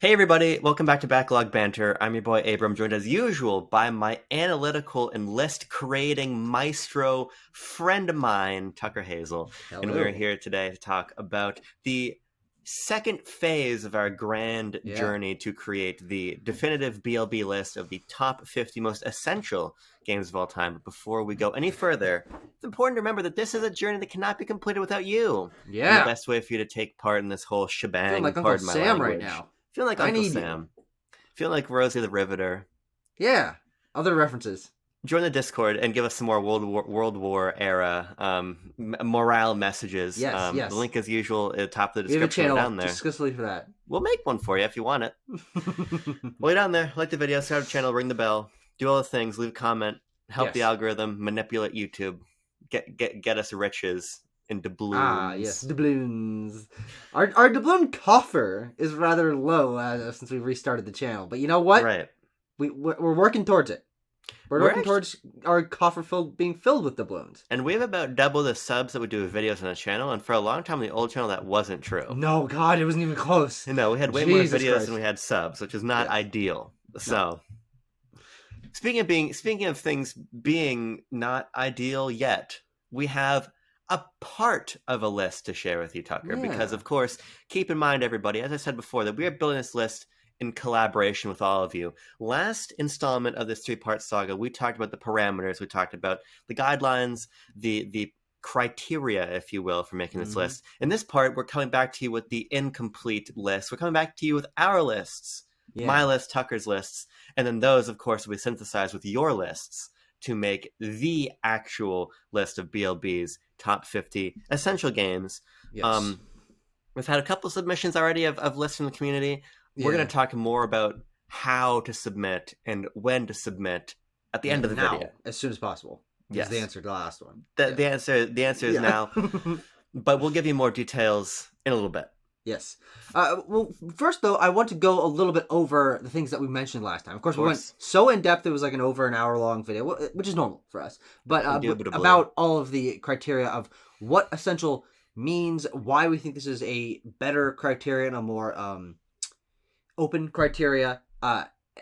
Hey everybody, welcome back to Backlog Banter. I'm your boy Abram, joined as usual by my analytical and list creating maestro friend of mine, Tucker Hazel. And we're Hello. here today to talk about the second phase of our grand Yeah. journey to create the definitive BLB list of the top 50 most essential games of all time. But before we go any further, it's important to remember that this is a journey that cannot be completed without you. And the Yeah. best way for you to take part in this whole Feeling shebang, like Uncle pardon my Sam right language, now. feel like I Uncle need you. Sam. Feel like Rosie the Riveter. Yeah. Other references. Join the Discord and give us some more World War era morale messages. Yes, The yes. link, as usual, at the top of the We have a description or channel down there. exclusively for that. We'll make one for you if you want it. Way down there, like the video, subscribe to the channel, ring the bell, do all the things, leave a comment, help the Yes. algorithm, manipulate YouTube, get us riches and Ah, yes. doubloons. Doubloons. Our doubloon coffer is rather low since we restarted the channel. But you know what? Right. We're working towards it. We're We're working actually, towards our coffer being filled with doubloons. and we have about double the subs that we do with videos on the channel, and for a long time on the old channel that wasn't true. No, God, it wasn't even close. No, we had way more Jesus videos than Christ. we had subs, which is not Yes. ideal. No. So, speaking of things being not ideal yet, we have a part of a list to share with you, Tucker. Because Yeah. of course, keep in mind, everybody, as I said before, that we are building this list in collaboration with all of you. Last installment of this three-part saga, we talked about the parameters, we talked about the guidelines, the criteria, if you will, for making this Mm-hmm. list. In this part, we're coming back to you with the incomplete list. We're coming back to you with our lists, my Yeah. list, Tucker's lists, and then those, of course, will be synthesized with your lists to make the actual list of BLB's top 50 essential games. Yes. We've had a couple submissions already of lists from the community. We're Yeah. going to talk more about how to submit and when to submit at the Yeah, end of the now, video. as soon as possible. Yes. Is the answer to the last one. The answer is now, but we'll give you more details in a little bit. Yes. Well, first though, I want to go a little bit over the things that we mentioned last time. Of course, we went so in depth; it was like over an hour long video, which is normal for us. But Indubitably. about all of the criteria of what essential means, why we think this is a better criteria and a more open criteria,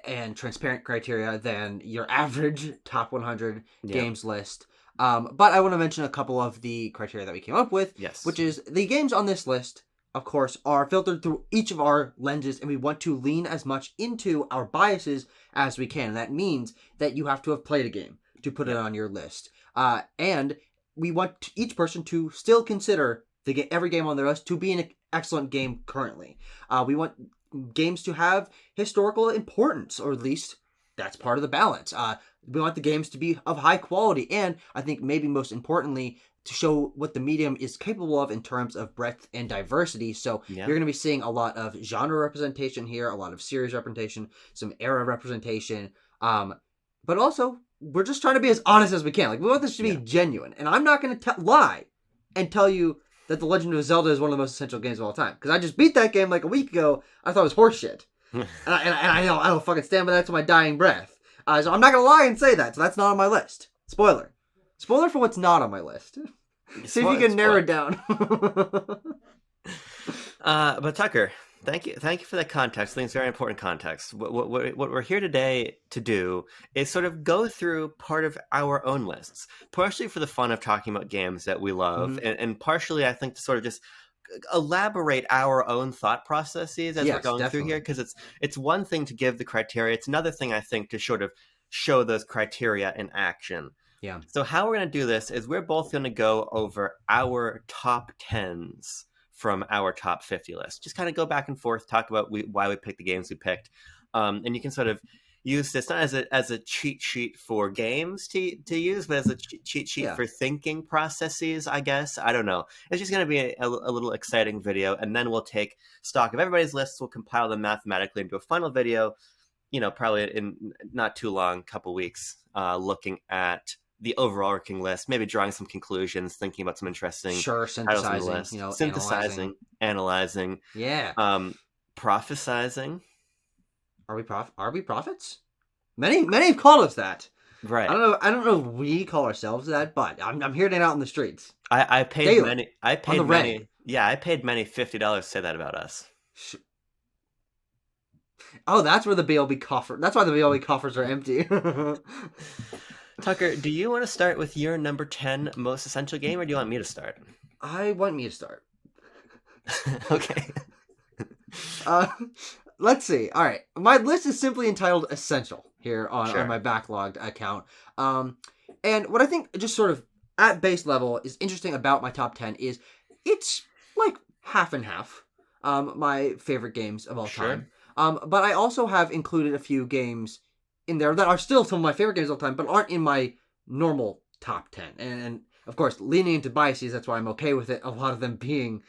and transparent criteria than your average top 100 Yeah. games list. But I want to mention a couple of the criteria that we came up with, Yes. which is the games on this list, of course, are filtered through each of our lenses, and we want to lean as much into our biases as we can. And that means that you have to have played a game to put it on your list. And we want each person to still consider every game on their list to be an excellent game currently. We want games to have historical importance, or at least that's part of the balance. We want the games to be of high quality, and I think maybe most importantly, to show what the medium is capable of in terms of breadth and diversity. So you're going to be seeing a lot of genre representation here, a lot of series representation, some era representation, but also we're just trying to be as honest as we can. Like, we want this to be genuine, and I'm not going to lie and tell you that The Legend of Zelda is one of the most essential games of all time, because I just beat that game like a week ago. I thought it was horseshit. and I don't fucking stand by that to my dying breath. So I'm not gonna lie and say that. So that's not on my list. Spoiler for what's not on my list. See if you can narrow it down. But Tucker, thank you for that context. I think it's very important context. What we're here today to do is sort of go through part of our own lists, partially for the fun of talking about games that we love, and partially, I think, to sort of just elaborate our own thought processes as we're going through here, because it's one thing to give the criteria, it's another thing, I think, to sort of show those criteria in action. Yeah. So how we're going to do this is we're both going to go over our top 10s from our top 50 list. Just kind of go back and forth, talk about why we picked the games we picked, and you can sort of use this not as a cheat sheet for games to use, but as a cheat sheet for thinking processes, I guess. I don't know. It's just going to be a little exciting video, and then we'll take stock of everybody's lists, we'll compile them mathematically into a final video, probably in not too long, couple weeks, looking at the overarching list, maybe drawing some conclusions, thinking about some interesting synthesizing, analyzing, prophesizing. Are we prophets? Many have called us that. Right. I don't know if we call ourselves that, but I'm hearing it out in the streets. I paid daily, many. I paid on the many. red. Yeah, I paid many $50 to say that about us. Oh, that's where the BLB coffer. That's why the BLB coffers are empty. Tucker, do you want to start with your number 10 most essential game, or do you want me to start? I want me to start. Okay. Uh, let's see. All right, my list is simply entitled "Essential" here on my backlogged account. And what I think, just sort of at base level, is interesting about my top 10 is it's like half and half. My favorite games of all time. But I also have included a few games in there that are still some of my favorite games of all time, but aren't in my normal top 10. And of course, leaning into biases, that's why I'm okay with it. A lot of them being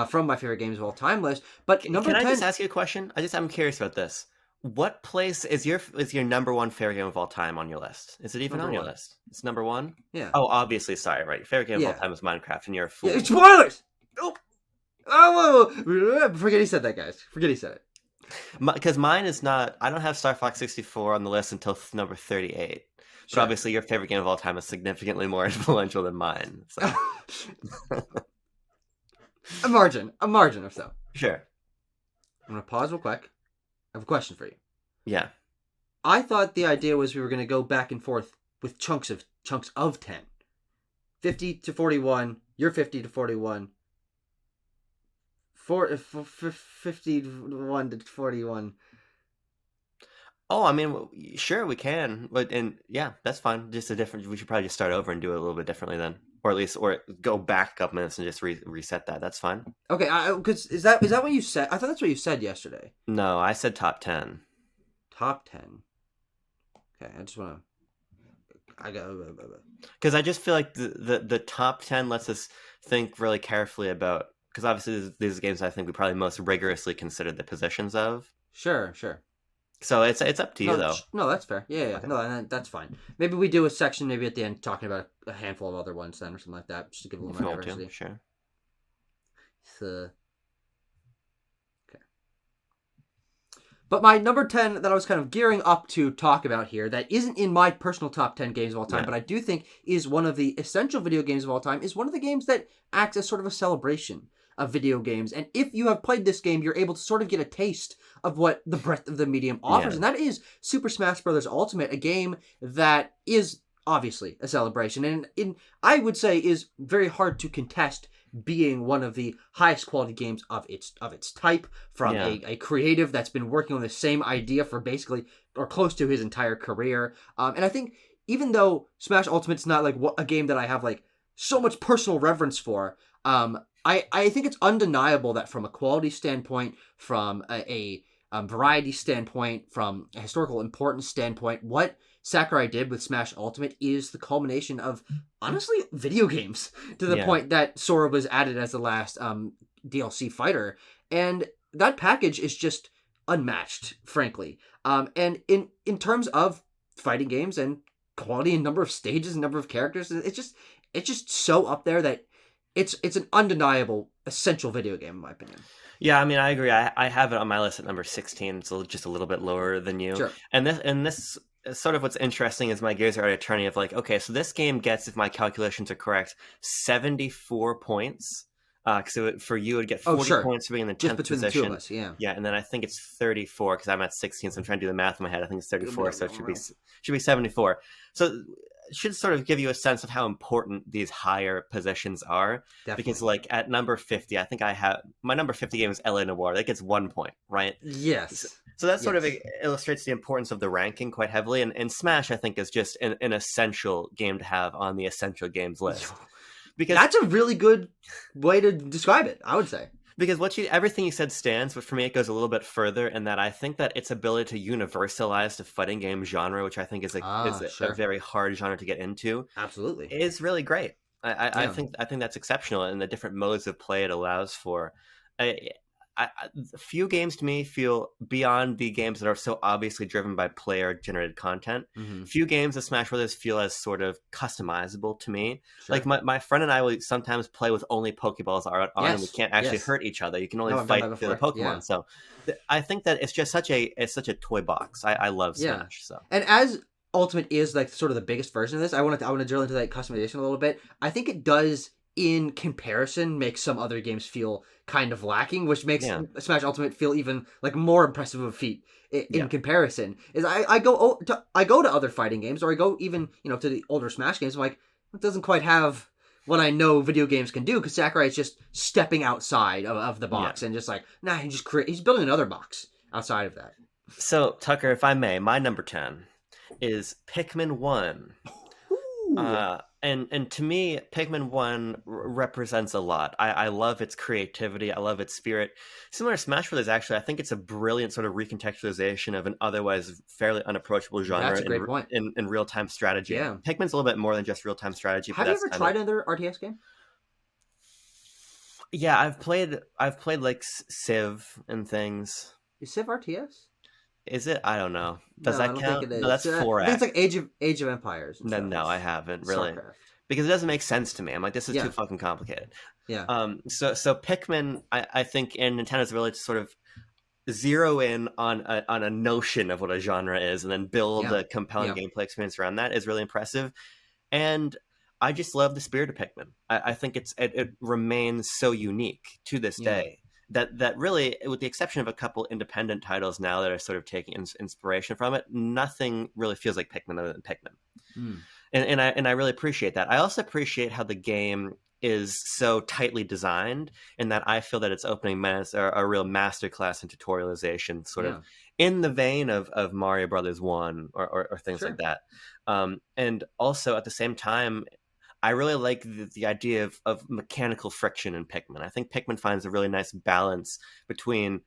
from my favorite games of all time list. But number 10... Can I just ask you a question? I'm curious about this. What place is your number one favorite game of all time on your list? Is it even on your list? It's number one? Yeah. Oh, obviously, sorry, right. Your favorite game of all time is Minecraft, and you're a fool. Yeah, spoilers! Oh, forget he said that, guys. Forget he said it. Because mine is not... I don't have Star Fox 64 on the list until number 38. But obviously, your favorite game of all time is significantly more influential than mine. So. A margin or so. Sure. I'm going to pause real quick. I have a question for you. Yeah. I thought the idea was we were going to go back and forth with chunks of 10. 50 to 41, you're 50 to 41. 51 to 41. Oh, I mean, sure, we can. But yeah, that's fine. Just a different... We should probably just start over and do it a little bit differently then. Or at least, or go back a couple minutes and just reset that. That's fine. Okay, because is that what you said? I thought that's what you said yesterday. No, I said top 10. Top 10. Okay, I just want to... Because I just feel like the top 10 lets us think really carefully about... Because obviously these games I think we probably most rigorously considered the positions of. Sure. So it's up to you, though. No, that's fair. Yeah. Okay. No, that's fine. Maybe we do a section maybe at the end talking about a handful of other ones then or something like that, just to give a little more diversity. Sure. Okay. But my number 10 that I was kind of gearing up to talk about here, that isn't in my personal top 10 games of all time, but I do think is one of the essential video games of all time, is one of the games that acts as sort of a celebration of video games. And if you have played this game, you're able to sort of get a taste of what the breadth of the medium offers. And that is Super Smash Bros. Ultimate, a game that is obviously a celebration. And I would say is very hard to contest being one of the highest quality games of its type from a creative that's been working on the same idea for basically or close to his entire career. And I think even though Smash Ultimate's not like a game that I have like so much personal reverence for, I think it's undeniable that from a quality standpoint, from a variety standpoint, from a historical importance standpoint, what Sakurai did with Smash Ultimate is the culmination of, honestly, video games, to the point that Sora was added as the last DLC fighter. And that package is just unmatched, frankly. And in terms of fighting games and quality and number of stages and number of characters, it's just so up there that it's an undeniable, essential video game, in my opinion. Yeah, I mean, I agree. I have it on my list at number 16. It's just a little bit lower than you. Sure. And this sort of what's interesting is my gears are already turning of like, okay, so this game gets, if my calculations are correct, 74 points. Because for you, it would get 40 points for being in the 10th between position. The two of us, yeah. Yeah, and then I think it's 34 because I'm at 16, so I'm trying to do the math in my head. I think it's 34, so it should be 74. So it should sort of give you a sense of how important these higher positions are. Definitely. Because like at number 50, I think I have my number 50 game is LA Noire. That gets 1 point, right? Yes. So that sort of illustrates the importance of the ranking quite heavily. And Smash, I think, is just an essential game to have on the essential games list. Because that's a really good way to describe it, I would say. Because everything you said stands, but for me it goes a little bit further in that I think that its ability to universalize the fighting game genre, which I think is a very hard genre to get into, absolutely, is really great. I think that's exceptional, and the different modes of play it allows for. Few games to me feel beyond the games that are so obviously driven by player-generated content. Mm-hmm. Few games of Smash Brothers feel as sort of customizable to me. Sure. Like my friend and I will sometimes play with only Pokeballs on, and we can't actually hurt each other. You can only fight through the Pokemon. Yeah. So I think that it's just such a toy box. I love Smash. So and as Ultimate is like sort of the biggest version of this, I want to drill into that customization a little bit. I think it does in comparison makes some other games feel kind of lacking, which makes Yeah. Smash Ultimate feel even like more impressive of a feat in Yeah. comparison. Is I go to other fighting games, or I go even to the older Smash games. I'm like, it doesn't quite have what I know video games can do, because Sakurai is just stepping outside of the Yeah. box and just like, nah, he's building another box outside of that. So, Tucker, if I may, my number 10 is Pikmin 1. Ooh, And to me, Pikmin 1 represents a lot. I love its creativity. I love its spirit. Similar to Smash Brothers, actually, I think it's a brilliant sort of recontextualization of an otherwise fairly unapproachable genre that's a great point. in real-time strategy. Yeah. Pikmin's a little bit more than just real-time strategy, but Have you that's ever kind of... tried another RTS game? Yeah, I've played like Civ and things. Is Civ RTS? Is it? I don't know. Does No, I that don't think count? it No, is. that's I think it's 4X. like Age of Empires and No, stuff. no, I haven't really. StarCraft. Because it doesn't make sense to me. I'm like, this is Yeah. too fucking complicated. Yeah. So Pikmin, I think in Nintendo's ability to sort of zero in on a notion of what a genre is, and then build Yeah. a compelling Yeah. gameplay experience around that is really impressive. And I just love the spirit of Pikmin. I think it remains so unique to this Yeah. day that really, with the exception of a couple independent titles now that are sort of taking inspiration from it, nothing really feels like Pikmin other than Pikmin. Mm. And I really appreciate that. I also appreciate how the game is so tightly designed, in that I feel that its opening minutes are a real masterclass in tutorialization, sort Yeah. of in the vein of Mario Brothers 1 or things Sure. like that. And also at the same time, I really like the idea of mechanical friction in Pikmin. I think Pikmin finds a really nice balance between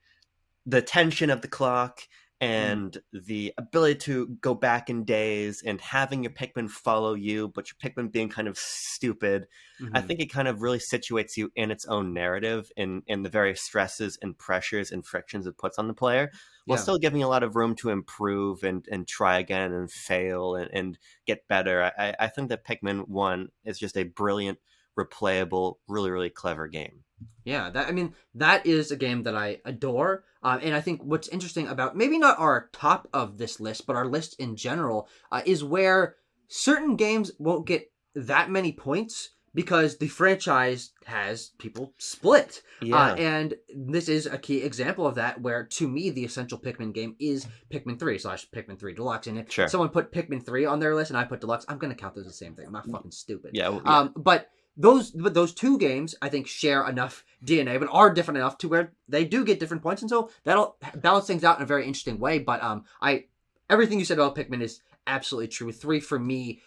the tension of the clock and the ability to go back in days, and having your Pikmin follow you, but your Pikmin being kind of stupid. I Mm-hmm. think it kind of really situates you in its own narrative, in the various stresses and pressures and frictions it puts on the player, while Yeah. still giving you a lot of room to improve and try again and fail and get better. I think that Pikmin 1 is just a brilliant, replayable, really, really clever game. Yeah, that is a game that I adore, and I think what's interesting about maybe not our top of this list, but our list in general, is where certain games won't get that many points because the franchise has people split. Yeah, And this is a key example of that, where to me the essential Pikmin game is Pikmin 3 / Pikmin 3 Deluxe. And if sure. someone put Pikmin 3 on their list and I put Deluxe, I'm going to count those the same thing. I'm not fucking stupid. Yeah, yeah. But those two games, I think, share enough DNA, but are different enough to where they do get different points, and so that'll balance things out in a very interesting way. But everything you said about Pikmin is absolutely true. 3 for me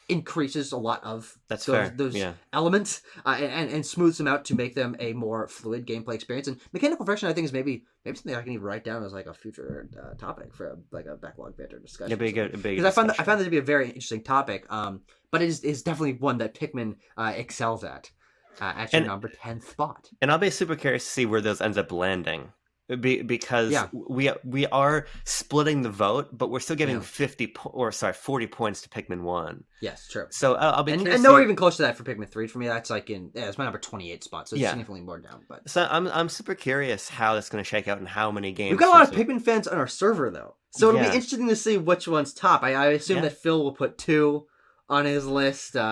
increases a lot of That's those, fair. those Yeah. elements and smooths them out to make them a more fluid gameplay experience. And mechanical friction, I think, is maybe something I can even write down as like a future topic for a backlog banter discussion. Yeah, big Because I found that to be a very interesting topic. But it is definitely one that Pikmin excels at your And- number 10th spot. And I'll be super curious to see where those ends up landing. Because Yeah. we are splitting the vote, but we're still giving Yeah. 40 points to Pikmin 1. Yes, true. So I'll be curious And to nowhere see- even close to that for Pikmin 3. For me, that's like it's my number 28 spot, so it's Yeah. significantly more down. But So I'm super curious how that's going to shake out and how many games. we've got a lot of Pikmin fans on our server, though. So it'll be Yeah. interesting to see which one's top. I assume Yeah. that Phil will put 2 on his list. There's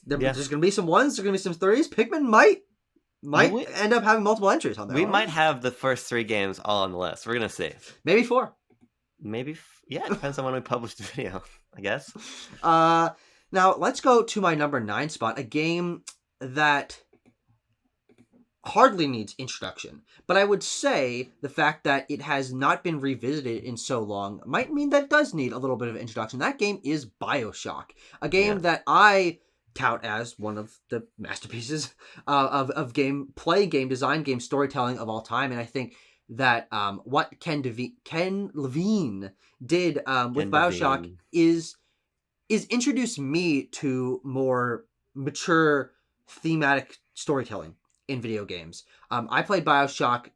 going to be some 1s, there's going to be some 3s. Pikmin might we- end up having multiple entries on there. We might have the first 3 games all on the list. We're gonna see. Maybe 4. Maybe. Yeah, it depends on when we publish the video, I guess. Now let's go to my number 9 spot, a game that hardly needs introduction, but I would say the fact that it has not been revisited in so long might mean that it does need a little bit of introduction. That game is BioShock, a game that I tout as one of the masterpieces of game design, game storytelling of all time, and I think that what Ken Levine did with BioShock is introduce me to more mature thematic storytelling in video games. I played BioShock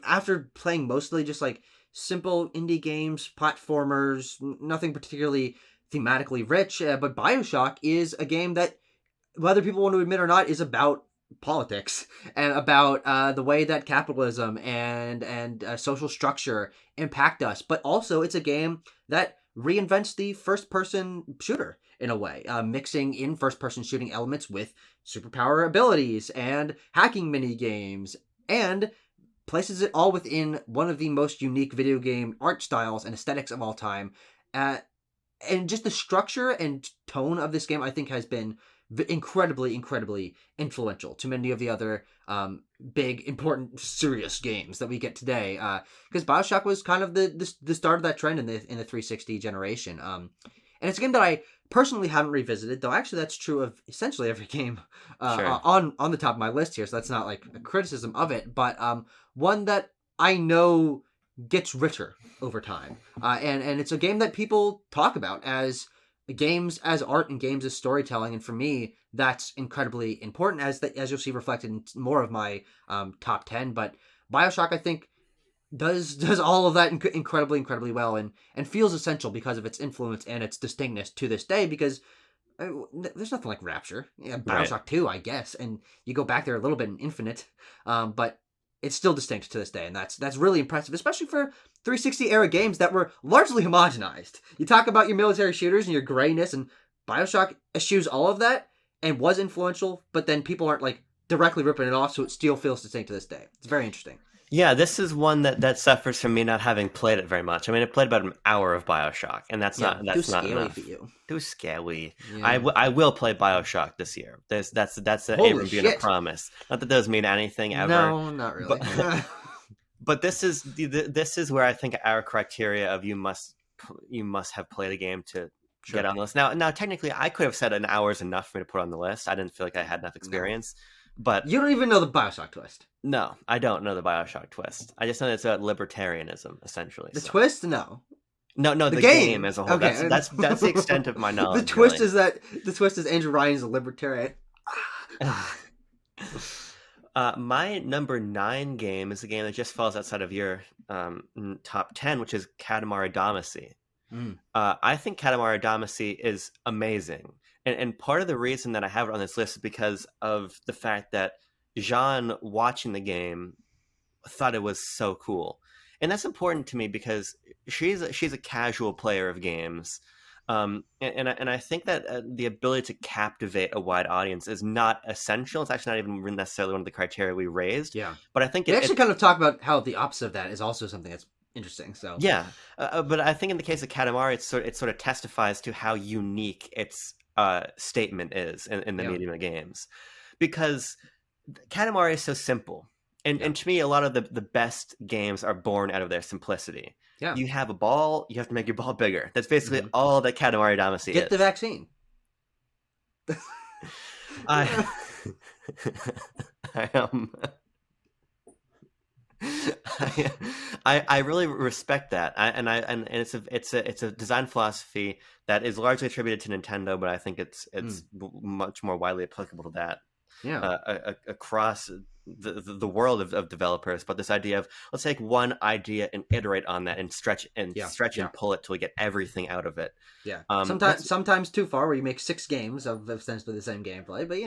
after playing mostly just like simple indie games, platformers, nothing particularly thematically rich, but BioShock is a game that, whether people want to admit or not, is about politics and about the way that capitalism and social structure impact us. But also it's a game that reinvents the first-person shooter in a way, mixing in first-person shooting elements with superpower abilities and hacking mini games, and places it all within one of the most unique video game art styles and aesthetics of all time. And just the structure and tone of this game, I think, has been incredibly, incredibly influential to many of the other big, important, serious games that we get today. Because BioShock was kind of the start of that trend in the 360 generation. And it's a game that I personally haven't revisited, though actually that's true of essentially every game Sure. on the top of my list here, so that's not like a criticism of it, but one that I know gets richer over time. And it's a game that people talk about as games as art and games as storytelling, and for me, that's incredibly important, as you'll see reflected in more of my top 10. But BioShock, I think, does all of that incredibly well, and feels essential because of its influence and its distinctness to this day, because there's nothing like Rapture. Yeah, BioShock Right. 2, I guess, and you go back there a little bit in Infinite, but it's still distinct to this day, and that's really impressive, especially for 360 era games that were largely homogenized. You talk about your military shooters and your grayness, and BioShock eschews all of that and was influential, but then people aren't like directly ripping it off, so it still feels distinct to this day. It's very interesting. Yeah, this is one that suffers from me not having played it very much. I mean, I played about an hour of BioShock, and that's Yeah, too not scary enough. for you. Too scary. Yeah. I will play BioShock this year. That's an Holy Abram being a shit. promise. Not that those mean anything ever, No, not really. but but this is where I think our criteria of you must have played a game to Sure. get on the list. Now technically, I could have said an hour is enough for me to put on the list. I didn't feel like I had enough experience. But You don't even know the BioShock twist. no, I don't know the BioShock twist. I just know it's about libertarianism, essentially. The So. twist? No. No, The the game. game as a whole. Okay. That's the extent of my knowledge. The twist really. is Andrew Ryan's a libertarian. My number 9 game is a game that just falls outside of your top 10, which is Katamari Damacy. Mm. I think Katamari Damacy is amazing. And part of the reason that I have it on this list is because of the fact that Jean, watching the game, thought it was so cool. And that's important to me because she's a casual player of games. And I think that the ability to captivate a wide audience is not essential. It's actually not even necessarily one of the criteria we raised. Yeah. But I think We actually kind of talk about how the opposite of that is also something that's interesting. So yeah. But I think in the case of Katamari, it sort of testifies to how unique its statement is in the medium of games, because Katamari is so simple. And to me, a lot of the best games are born out of their simplicity. Yeah. You have a ball, you have to make your ball bigger. That's basically all that Katamari Damacy is. Get the vaccine. I I really respect that, and it's a design philosophy that is largely attributed to Nintendo, but I think it's much more widely applicable to that. Across the world of developers. But this idea of, let's take one idea and iterate on that and stretch and pull it till we get everything out of it. Sometimes too far, where you make 6 games of essentially the same gameplay, but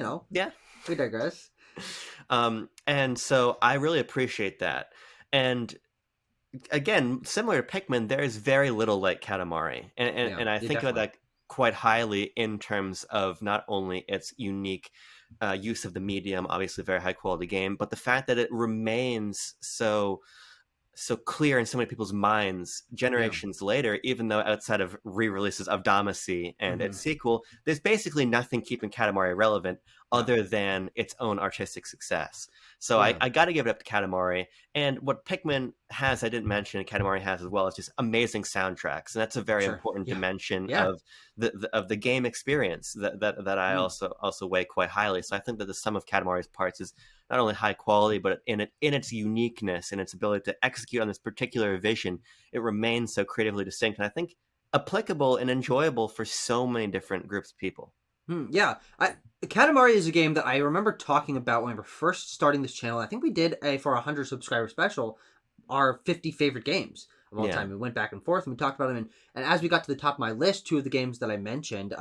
we digress. And so I really appreciate that. And again, similar to Pikmin, there is very little like Katamari, and I think about that quite highly in terms of not only its unique use of the medium, obviously very high quality game, but the fact that it remains so clear in so many people's minds generations later, even though outside of re-releases of Damacy and its sequel, there's basically nothing keeping Katamari relevant other than its own artistic success. So I got to give it up to Katamari. And what Pikmin has, I didn't mention, and Katamari has as well, is just amazing soundtracks, and that's a very important dimension of the game experience that I also weigh quite highly. So I think that the sum of Katamari's parts is not only high quality, but in its uniqueness and its ability to execute on this particular vision, it remains so creatively distinct, and I think applicable and enjoyable for so many different groups of people. Katamari is a game that I remember talking about when we were first starting this channel. I think we did for a 100 subscriber special, our 50 favorite games of all time. We went back and forth and we talked about them. And as we got to the top of my list, 2 of the games that I mentioned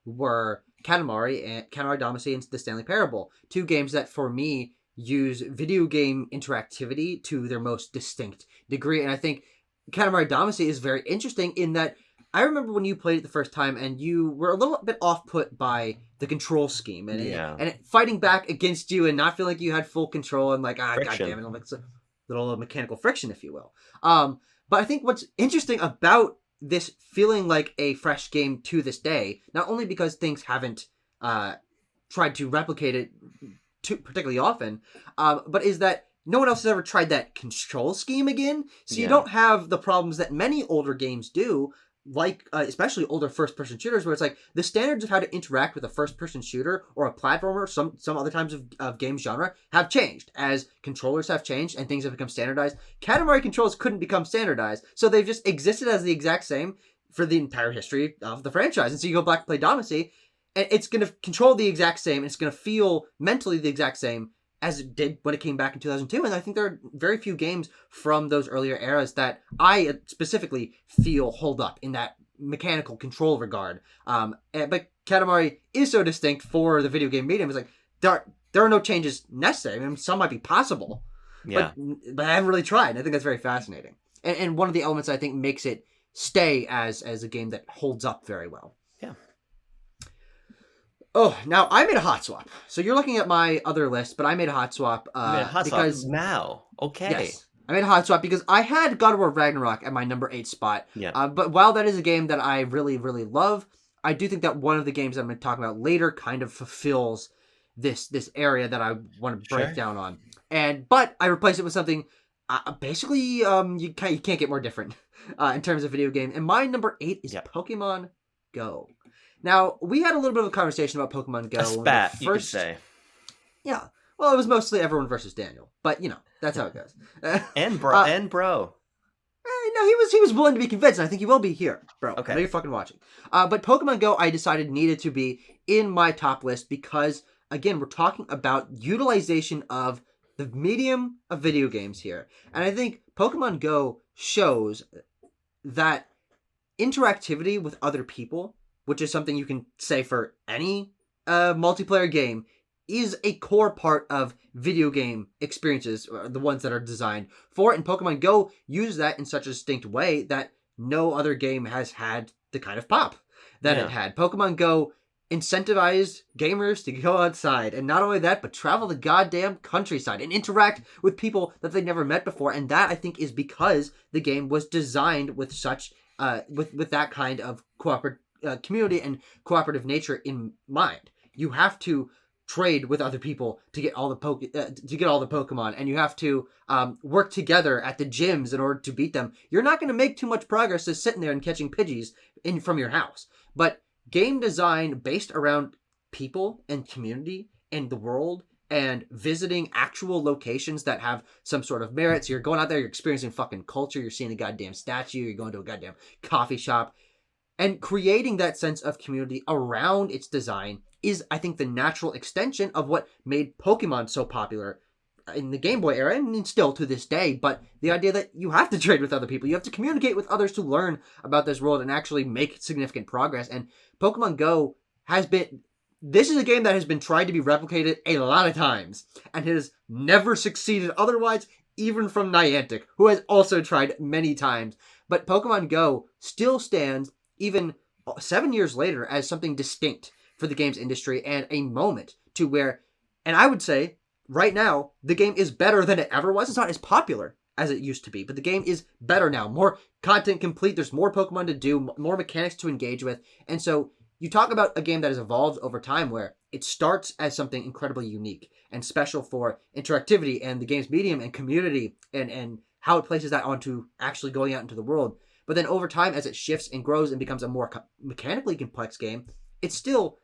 were Katamari Damacy and The Stanley Parable. 2 games that for me use video game interactivity to their most distinct degree. And I think Katamari Damacy is very interesting in that I remember when you played it the first time, and you were a little bit off put by the control scheme, and Yeah. fighting back against you, and not feeling like you had full control, and like god Friction. damn it, like it's a little mechanical friction, if you will. But I think what's interesting about this feeling like a fresh game to this day, not only because things haven't tried to replicate it too particularly often, but is that no one else has ever tried that control scheme again. So you Yeah. don't have the problems that many older games do, like especially older first-person shooters, where it's like the standards of how to interact with a first-person shooter or a platformer, some other types of game genre, have changed as controllers have changed and things have become standardized. Katamari controls couldn't become standardized, so they've just existed as the exact same for the entire history of the franchise. And so you go back and play Damacy, and it's going to control the exact same, and it's going to feel mentally the exact same as it did when it came back in 2002. And I think there are very few games from those earlier eras that I specifically feel hold up in that mechanical control regard. But Katamari is so distinct for the video game medium. It's like, there are no changes necessary. I mean, some might be possible, Yeah. but I haven't really tried. I think that's very fascinating. And one of the elements I think makes it stay as a game that holds up very well. Yeah. Oh, now I made a hot swap. So you're looking at my other list, but I made a hot swap because now. Okay. yes, I made a hot swap because I had God of War Ragnarok at my number 8 spot. Yeah. But while that is a game that I really, really love, I do think that one of the games that I'm going to talk about later kind of fulfills this area that I want to break down on. But I replaced it with something basically you can't get more different in terms of video game. And my number 8 is Pokemon Go. Now, we had a little bit of a conversation about Pokemon Go. A spat, you could say. Yeah. Well, it was mostly everyone versus Daniel. But, that's how it goes. And bro. No, he was willing to be convinced, and I think he will be here, bro. Okay. I know you're fucking watching. But Pokemon Go, I decided needed to be in my top list because, again, we're talking about utilization of the medium of video games here. And I think Pokemon Go shows that interactivity with other people, which is something you can say for any multiplayer game, is a core part of video game experiences, the ones that are designed for it. And Pokemon Go uses that in such a distinct way that no other game has had the kind of pop that it had. Pokemon Go incentivized gamers to go outside, and not only that, but travel the goddamn countryside and interact with people that they've never met before. And that, I think, is because the game was designed with such with that kind of cooperative community and cooperative nature in mind. You have to trade with other people to get all the Pokemon, and you have to work together at the gyms in order to beat them. You're not going to make too much progress just sitting there and catching Pidgeys from your house. But game design based around people and community and the world and visiting actual locations that have some sort of merit. So you're going out there, you're experiencing fucking culture, you're seeing a goddamn statue, you're going to a goddamn coffee shop, and creating that sense of community around its design is, I think, the natural extension of what made Pokemon so popular in the Game Boy era and still to this day. But the idea that you have to trade with other people, you have to communicate with others to learn about this world and actually make significant progress. And Pokemon Go this is a game that has been tried to be replicated a lot of times and has never succeeded otherwise, even from Niantic, who has also tried many times. But Pokemon Go still stands, even 7 years later, as something distinct for the games industry and a moment to where, and I would say right now, the game is better than it ever was. It's not as popular as it used to be, but the game is better now. More content complete. There's more Pokemon to do, more mechanics to engage with. And so you talk about a game that has evolved over time where it starts as something incredibly unique and special for interactivity and the game's medium and community and how it places that onto actually going out into the world. But then over time, as it shifts and grows and becomes a more mechanically complex game, it's still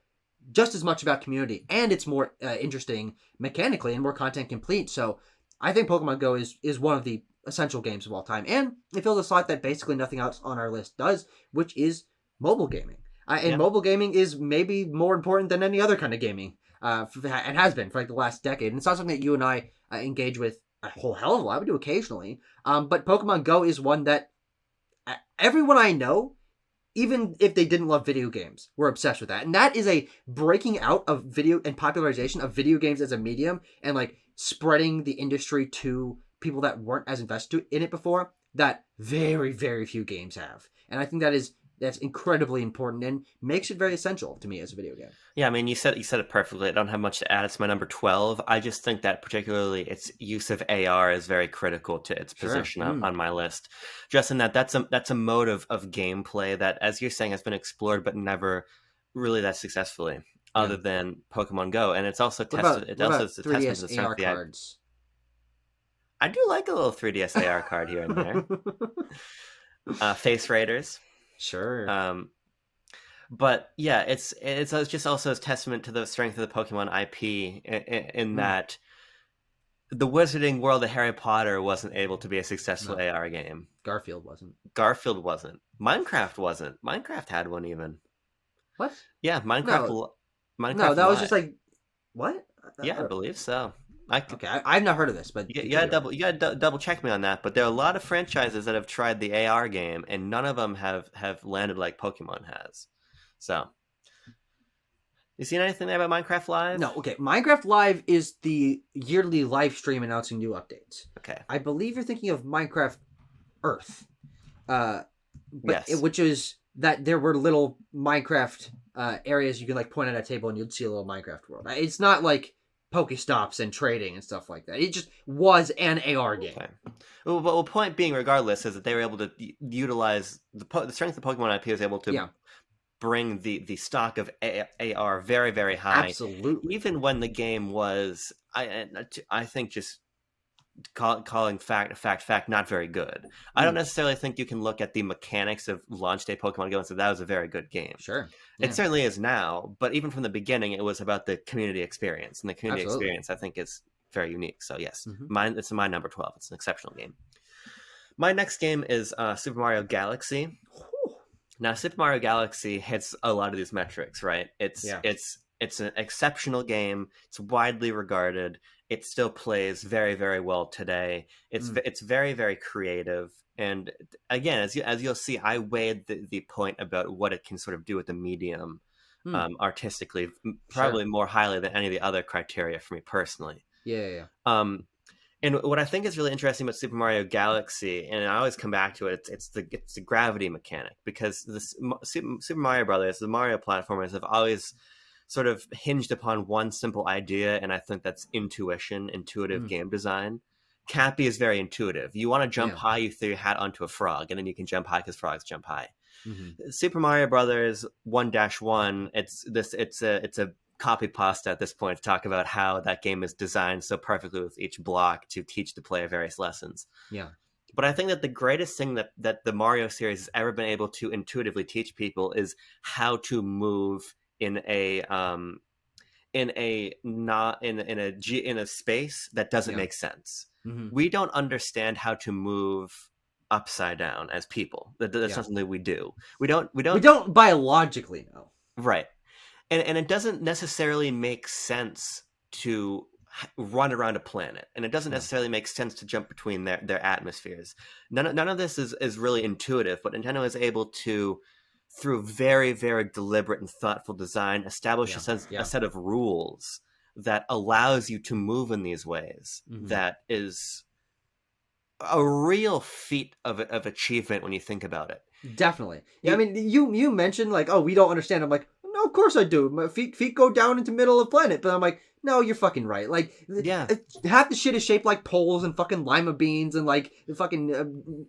just as much about community, and it's more interesting mechanically and more content complete. So I think Pokemon Go is one of the essential games of all time, and it fills a slot that basically nothing else on our list does, which is mobile gaming. And mobile gaming is maybe more important than any other kind of gaming, and has been for like the last decade. And it's not something that you and I engage with a whole hell of a lot. We do occasionally, but Pokemon Go is one that everyone I know, even if they didn't love video games, were obsessed with that. And that is a breaking out of video and popularization of video games as a medium and like spreading the industry to people that weren't as invested in it before that very, very few games have. And I think that is That's incredibly important and makes it very essential to me as a video game. Yeah, I mean, you said it perfectly. I don't have much to add. It's my number 12. I just think that particularly its use of AR is very critical to its Sure. position on my list. Just in that that's a mode of gameplay that, as you're saying, has been explored but never really that successfully, Yeah. other than Pokemon Go. And it's also What about tested. It what also about is a testament to 3DS the strength AR of the. cards? I do like a little 3DS AR card here and there. Face Raiders. Sure. Um, But yeah, it's just also a testament to the strength of the Pokemon IP in Mm, that the Wizarding World of Harry Potter wasn't able to be a successful no, AR game. Garfield wasn't. Garfield wasn't. Minecraft wasn't. Minecraft had one even. What? Yeah, No, no, Minecraft that was just Live. like what? Yeah, I believe so. I could, Okay, I've not heard of this, but you gotta continue on. double check me on that. But there are a lot of franchises that have tried the AR game, and none of them have landed like Pokemon has. So, you seen anything there about Minecraft No, Live? okay. Minecraft Live is the yearly live stream announcing new updates. Okay. I believe you're thinking of Minecraft Earth, Yes. which is that there were little Minecraft areas you could like point at a table and you'd see a little Minecraft world. It's not like Pokestops and trading and stuff like that. It just was an AR game. Okay. Well, point being, regardless, is that they were able to utilize the strength of Pokemon IP was able to Yeah, bring the stock of AR very, very high, absolutely. even when the game was, I think, just calling fact not very good. I don't Mm, necessarily think you can look at the mechanics of launch day Pokemon Go and say that was a very good game. sure. It Yeah, certainly is now, but even from the beginning, it was about the community experience, and the community absolutely. experience, I think, is very unique. So yes, Hmm. it's my number 12. It's an exceptional game. My next game is Super Mario Galaxy. Now, Super Mario Galaxy hits a lot of these metrics, right? Yeah. It's an exceptional game. It's widely regarded. It still plays very, very well today. Mm, It's very, very creative. And again, as you'll see, I weighed the point about what it can sort of do with the medium mm, artistically, sure. probably more highly than any of the other criteria for me personally. Yeah, yeah, yeah. Um, and what I think is really interesting about Super Mario Galaxy, and I always come back to it, it's the gravity mechanic, because Super Mario Brothers, the Mario platformers, have always sort of hinged upon one simple idea, and I think that's intuitive Mm, game design. Cappy is very intuitive. You want to jump yeah. high, you throw your hat onto a frog, and then you can jump high because frogs jump high. Hmm. Super Mario Brothers 1-1, it's a copy pasta at this point to talk about how that game is designed so perfectly with each block to teach the player various lessons. Yeah. But I think that the greatest thing that the Mario series has ever been able to intuitively teach people is how to move in a not in a space that doesn't Yeah. make sense. Hmm. We don't understand how to move upside down as people. That's Yeah. not something we do. We We don't don't biologically know. right. And it doesn't necessarily make sense to run around a planet, and it doesn't No. necessarily make sense to jump between their atmospheres. None of this is really intuitive, but Nintendo is able to, through very, very deliberate and thoughtful design, establish Yeah. a Yeah. set of rules that allows you to move in these ways. Hmm. That is a real feat of achievement when you think about it. Definitely. Yeah. I You mean, you mentioned like, oh, we don't understand. I'm like, no, of course I do. My feet go down into middle of planet, but I'm like, no, you're fucking right. Like, yeah. half the shit is shaped like poles and fucking lima beans and like fucking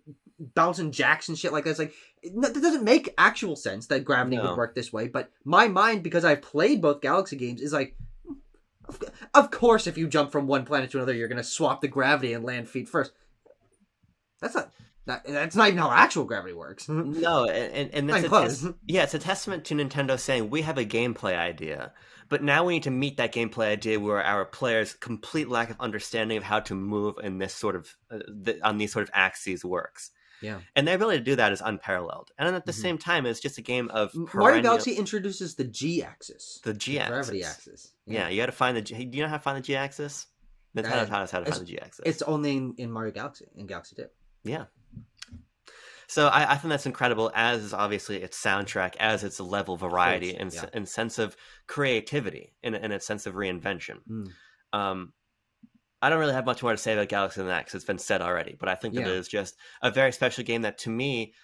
bouncing jacks and shit like that. It's like, that doesn't make actual sense that gravity would No. work this way. But my mind, because I've played both Galaxy games, is like, of course, if you jump from one planet to another, you're gonna swap the gravity and land feet first. That's not that's not even how actual gravity works. Not No, and even close. yeah, it's a testament to Nintendo saying we have a gameplay idea, but now we need to meet that gameplay idea where our players' complete lack of understanding of how to move in this sort of on these sort of axes works, Yeah. and their ability to do that is unparalleled. And at the Hmm. same time, it's just a game of Mario perennial Galaxy introduces the G axis, the the G gravity axis. axis. Yeah, Yeah. you got to find do you know how to find the G axis? Nintendo That, taught us how to find it's, the G axis. it's only in Mario Galaxy, in Galaxy 2. Yeah. So I think that's incredible, as is obviously its soundtrack, as its level variety Holy shit, yeah. and sense of creativity and its sense of reinvention. Mm. Um, I don't really have much more to say about Galaxy than that because it's been said already, but I think that it Yeah. is just a very special game that, to me,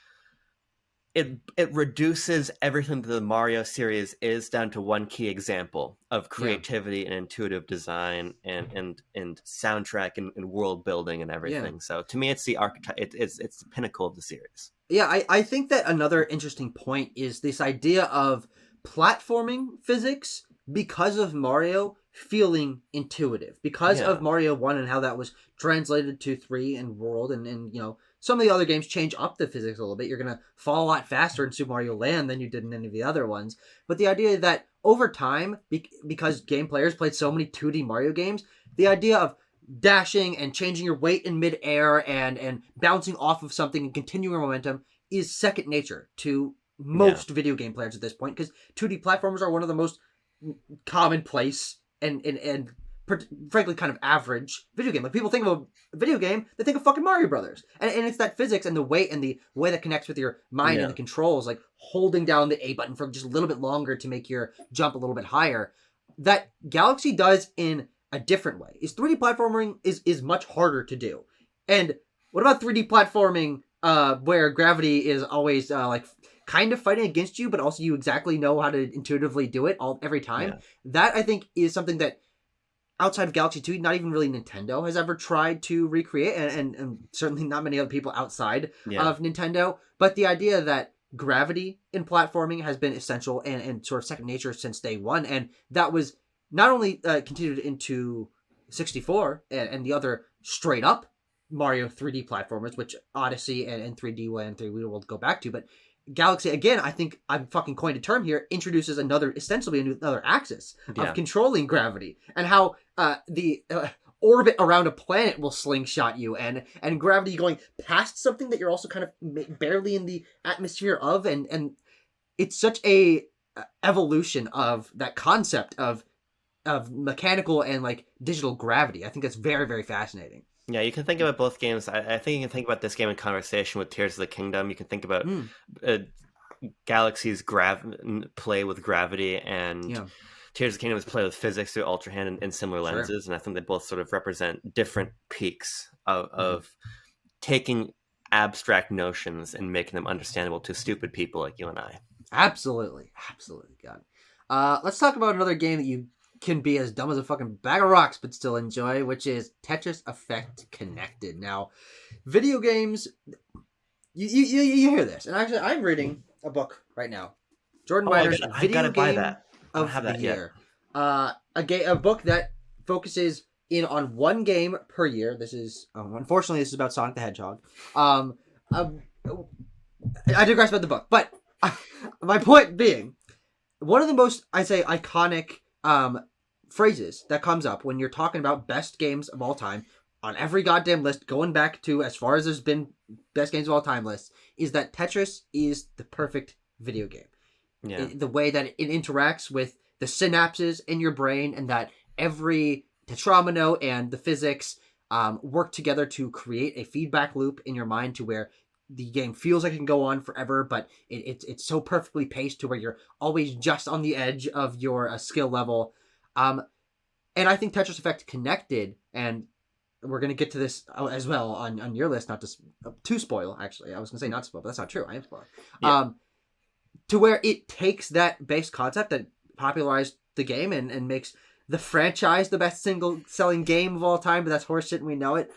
it reduces everything that the Mario series is down to one key example of Yeah. creativity and intuitive design and soundtrack and world building and Yeah. everything. So to me, it's the archetype. It's the pinnacle of the series. Yeah, I think that another interesting point is this idea of platforming physics because of Mario feeling intuitive. Because Yeah, of Mario 1 and how that was translated to 3 and World and some of the other games change up the physics a little bit. You're going to fall a lot faster in Super Mario Land than you did in any of the other ones. But the idea that over time, because game players played so many 2D Mario games, the idea of dashing and changing your weight in midair and bouncing off of something and continuing momentum is second nature to yeah, most video game players at this point, because 2D platformers are one of the most commonplace and frankly kind of average video game. Like, people think of a video game, they think of fucking Mario Brothers, and it's that physics and the weight and the way that connects with your mind yeah, and the controls, like holding down the A button for just a little bit longer to make your jump a little bit higher, that Galaxy does in a different way. Is 3D platforming is much harder to do. And what about 3D platforming where gravity is always like kind of fighting against you, but also you exactly know how to intuitively do it every time? yeah, That, I think, is something that outside of Galaxy 2, not even really Nintendo has ever tried to recreate, and certainly not many other people outside yeah, of Nintendo. But the idea that gravity in platforming has been essential and sort of second nature since day one, and that was not only continued into 64 and the other straight up Mario 3D platformers, which Odyssey and 3D Land 3 we will go back to, but Galaxy, again, I think I'm fucking coined a term here, introduces ostensibly another axis yeah. of controlling gravity, and how the orbit around a planet will slingshot you, and gravity going past something that you're also kind of barely in the atmosphere of, and it's such a evolution of that concept of mechanical and like digital gravity. I think that's very, very fascinating. Yeah, you can think about both games. I think you can think about this game in conversation with Tears of the Kingdom. You can think about Mm, uh, Galaxy's play with gravity, and yeah, Tears of the Kingdom's play with physics through Ultra Hand and similar sure. lenses. And I think they both sort of represent different peaks Mm-hmm. of taking abstract notions and making them understandable to stupid people like you and I. Absolutely. Absolutely. God. Let's talk about another game that you can be as dumb as a fucking bag of rocks but still enjoy, which is Tetris Effect Connected. Now, video games, you hear this, and actually I'm reading a book right now. Jordan Oh, Miner's I Video gotta buy Game that. I don't of have the that yet. Year. A book that focuses in on one game per year. This is, unfortunately, this is about Sonic the Hedgehog. Um, um, I digress about the book, but my point being, one of the most, I say, iconic phrases that comes up when you're talking about best games of all time on every goddamn list, going back to as far as there's been best games of all time lists, is that Tetris is the perfect video game. Yeah, The way that it interacts with the synapses in your brain, and that every tetramino and the physics work together to create a feedback loop in your mind to where the game feels like it can go on forever, but it's so perfectly paced to where you're always just on the edge of your skill level. And I think Tetris Effect Connected, and we're going to get to this as well on your list, not to spoil, actually. I was going to say not spoil, but that's not true. I am spoiling. yeah, To where it takes that base concept that popularized the game and makes the franchise the best single selling game of all time, but that's horseshit and we know it,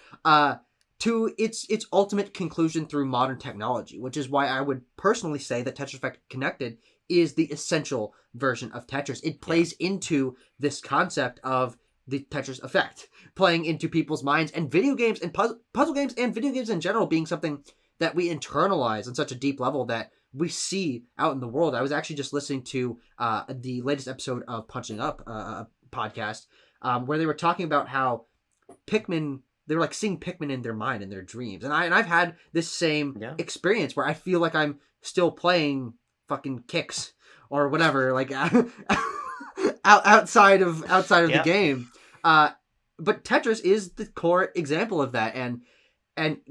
to its ultimate conclusion through modern technology, which is why I would personally say that Tetris Effect Connected is the essential version of Tetris. It yeah, plays into this concept of the Tetris effect, playing into people's minds, and video games and puzzle games and video games in general being something that we internalize on such a deep level that we see out in the world. I was actually just listening to the latest episode of Punching Up, a podcast, where they were talking about how Pikmin, they were like seeing Pikmin in their mind, in their dreams. And I've had this same yeah, experience where I feel like I'm still playing fucking Kicks or whatever, like outside of the yeah. game. But Tetris is the core example of that, and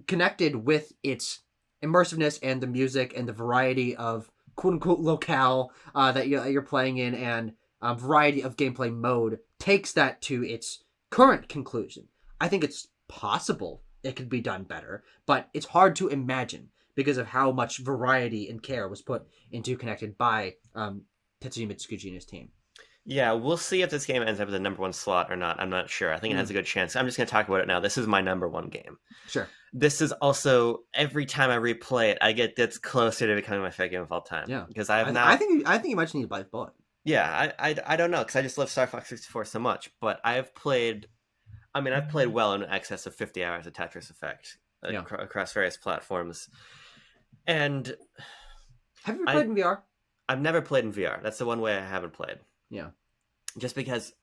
connected with its immersiveness and the music and the variety of quote unquote locale that you're playing in, and variety of gameplay mode, takes that to its current conclusion. I think it's possible it could be done better, but it's hard to imagine because of how much variety and care was put into Connected by Tetsuya Mitsuguchi and his team. Yeah, we'll see if this game ends up as a number one slot or not. I'm not sure. I think it has a good chance. I'm just going to talk about it now. This is my number one game. Sure. This is also, every time I replay it, I get this closer to becoming my favorite game of all time. Yeah. Because I have now... I think you might just need to buy the bullet. Yeah, I don't know, because I just love Star Fox 64 so much. But I've played well in excess of 50 hours of Tetris Effect across various platforms. And... Have you ever played in VR? I've never played in VR. That's the one way I haven't played. Yeah. Just because,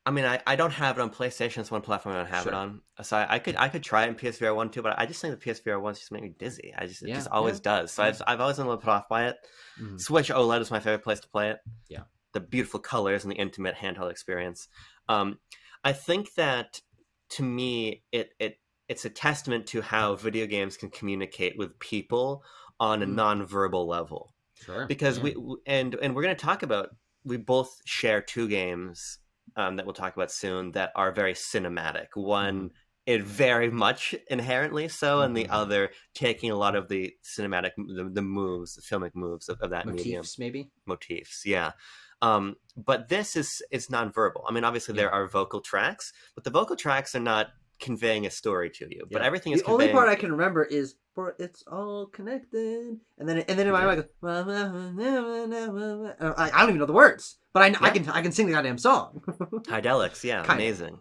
I don't have it on PlayStation. It's one platform I don't have it on. So I could try it in PSVR 1 too, but I just think the PSVR 1 just make me dizzy. It just always does. So I've always been a little put off by it. Mm-hmm. Switch OLED is my favorite place to play it. Yeah. The beautiful colors and the intimate handheld experience. I think that, to me, it's a testament to how video games can communicate with people on a non-verbal level. Sure. Because we're going to talk about, we both share two games that we'll talk about soon that are very cinematic. One, it very much inherently so, and the other taking a lot of the cinematic, the moves, the filmic moves of that medium. Motifs, yeah. But this is nonverbal. Obviously there are vocal tracks, but the vocal tracks are not conveying a story to you. But everything is conveying... only part I can remember is "For it's all connected," and then in my mind I go, I don't even know the words, but I can sing the goddamn song. Hydelics, yeah, kind amazing.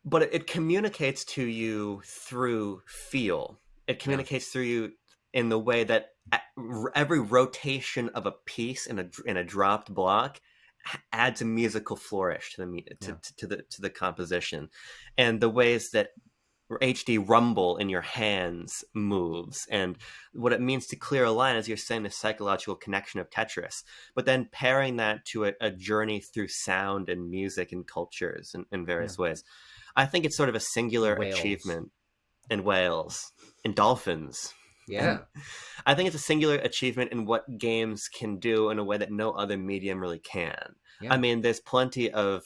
But it communicates to you through feel. It communicates through you in the way that every rotation of a piece in a dropped block adds a musical flourish to the composition, and the ways that HD rumble in your hands moves, and what it means to clear a line, as you're saying, the psychological connection of Tetris, but then pairing that to a journey through sound and music and cultures in various ways. I think it's sort of a singular achievement in whales and dolphins. Yeah. I think it's a singular achievement in what games can do in a way that no other medium really can. Yeah. There's plenty of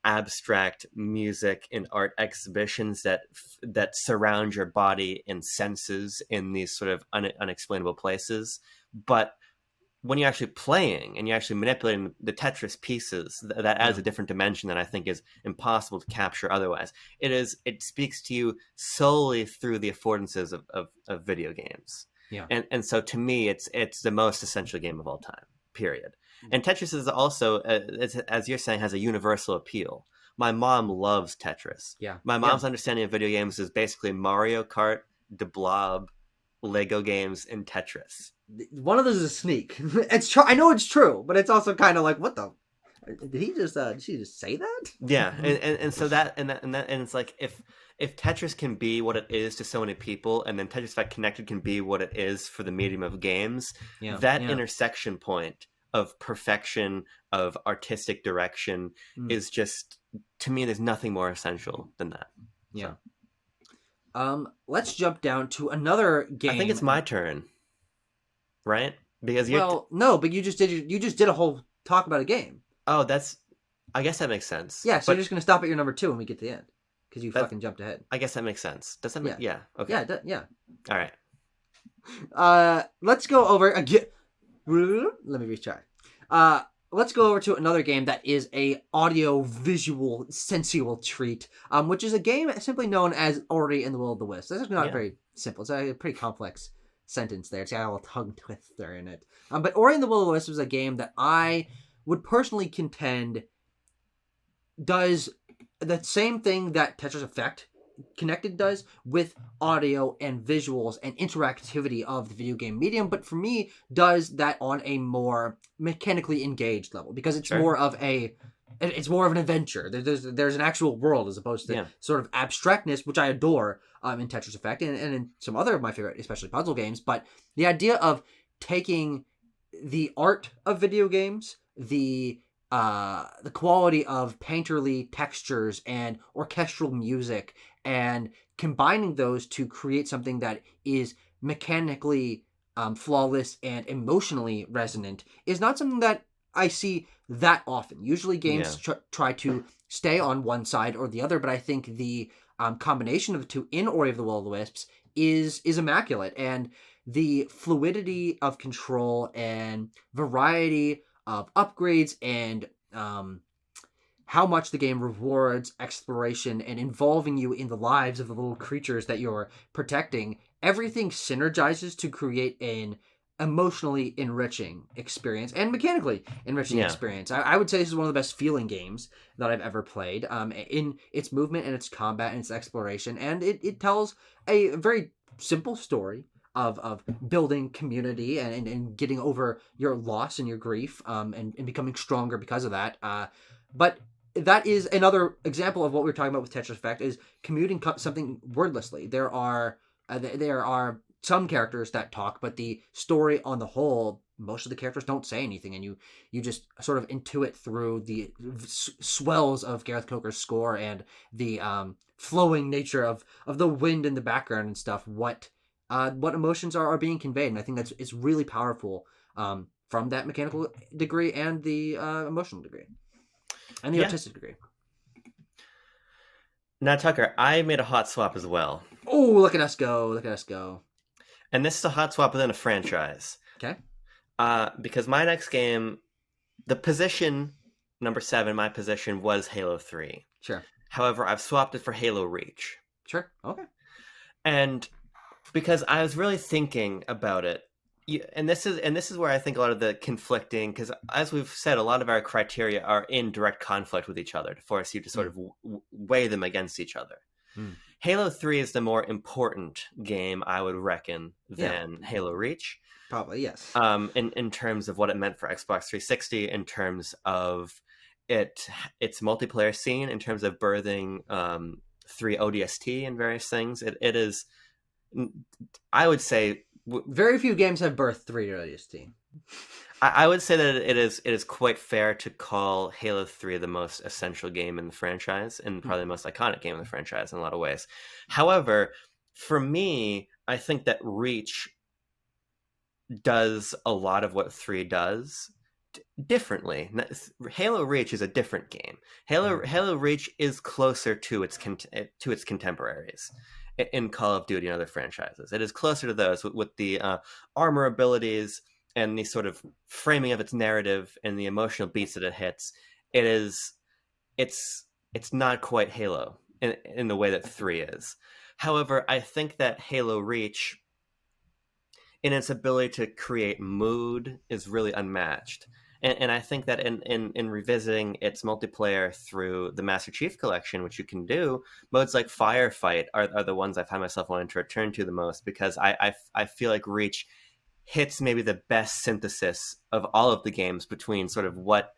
abstract music and art exhibitions that surround your body and senses in these sort of unexplainable places. But when you're actually playing and you're actually manipulating the Tetris pieces, that adds a different dimension that I think is impossible to capture otherwise. It speaks to you solely through the affordances of video games. Yeah. And so to me, it's the most essential game of all time, period. And Tetris is also, as you're saying, has a universal appeal. My mom loves Tetris. Yeah. My mom's understanding of video games is basically Mario Kart, The Blob, Lego games, and Tetris. One of those is a sneak. It's true. I know it's true, but it's also kind of like, what the? Did she just say that? Yeah, and so that and it's like if Tetris can be what it is to so many people, and then Tetris Effect Connected can be what it is for the medium of games, that intersection point of perfection, of artistic direction is just, to me, there's nothing more essential than that. Yeah. So. Let's jump down to another game. I think it's my turn, right? Because no, but you just did a whole talk about a game. Oh, I guess that makes sense. Yeah, so you're just gonna stop at your number 2 when we get to the end because you fucking jumped ahead. I guess that makes sense. Does that make? Yeah. Okay. Yeah. All right. Let's go over again. Let me retry. Let's go over to another game that is a audio-visual, sensual treat, which is a game simply known as Ori and the Will of the Wisps. That's actually not very simple. It's a pretty complex sentence there. It's got a little tongue twister in it. But Ori and the Will of the Wisps is a game that I would personally contend does the same thing that Tetris Effect Connected does with audio and visuals and interactivity of the video game medium, but for me does that on a more mechanically engaged level, because it's more of an adventure. There's an actual world as opposed to sort of abstractness, which I adore in Tetris Effect and in some other of my favorite, especially puzzle games. But the idea of taking the art of video games, the quality of painterly textures and orchestral music, and combining those to create something that is mechanically flawless and emotionally resonant is not something that I see that often. Usually games try to stay on one side or the other, but I think the combination of the two in Ori of the Will of the Wisps is immaculate, and the fluidity of control and variety of upgrades and how much the game rewards exploration and involving you in the lives of the little creatures that you're protecting, everything synergizes to create an emotionally enriching experience and mechanically enriching Yeah. experience. I would say this is one of the best feeling games that I've ever played, in its movement and its combat and its exploration. And it tells a very simple story of building community and getting over your loss and your grief, and becoming stronger because of that. But that is another example of what we were talking about with Tetris Effect, is commuting something wordlessly. There are some characters that talk, but the story on the whole, most of the characters don't say anything, and you just sort of intuit through the swells of Gareth Coker's score and the flowing nature of the wind in the background and stuff, what emotions are being conveyed. And I think it's really powerful, from that mechanical degree and the emotional degree and the Yeah. artistic degree. Now, Tucker, I made a hot swap as well. Oh, look at us go! Look at us go! And this is a hot swap within a franchise. Okay. Because my next game, the position number 7, my position was Halo 3. Sure. However, I've swapped it for Halo Reach. Sure. Okay. And because I was really thinking about it, and this is where I think a lot of the conflicting, because as we've said, a lot of our criteria are in direct conflict with each other to force you to sort of weigh them against each other. Halo 3 is the more important game, I would reckon, than Halo Reach. Probably, yes. In terms of what it meant for Xbox 360, in terms of its multiplayer scene, in terms of birthing 3 ODST and various things. It is, I would say, very few games have birthed 3 ODST. I would say that it is quite fair to call Halo 3 the most essential game in the franchise, and probably the most iconic game in the franchise in a lot of ways. However, for me, I think that Reach does a lot of what 3 does differently. Halo Reach is a different game. Halo Reach is closer to its contemporaries in Call of Duty and other franchises. It is closer to those with the armor abilities and the sort of framing of its narrative and the emotional beats that it hits. It's not quite Halo in the way that 3 is. However, I think that Halo Reach, in its ability to create mood, is really unmatched. And I think that in revisiting its multiplayer through the Master Chief Collection, which you can do, modes like Firefight are the ones I find myself wanting to return to the most, because I feel like Reach hits maybe the best synthesis of all of the games between sort of what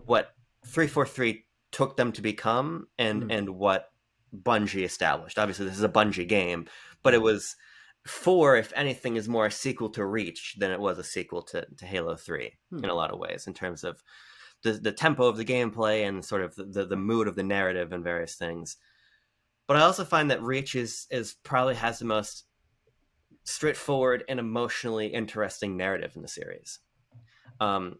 343 took them to become and what Bungie established. Obviously, this is a Bungie game, but it was 4, if anything, is more a sequel to Reach than it was a sequel to Halo 3 in a lot of ways, in terms of the tempo of the gameplay and sort of the mood of the narrative and various things. But I also find that Reach is probably has the most straightforward and emotionally interesting narrative in the series. And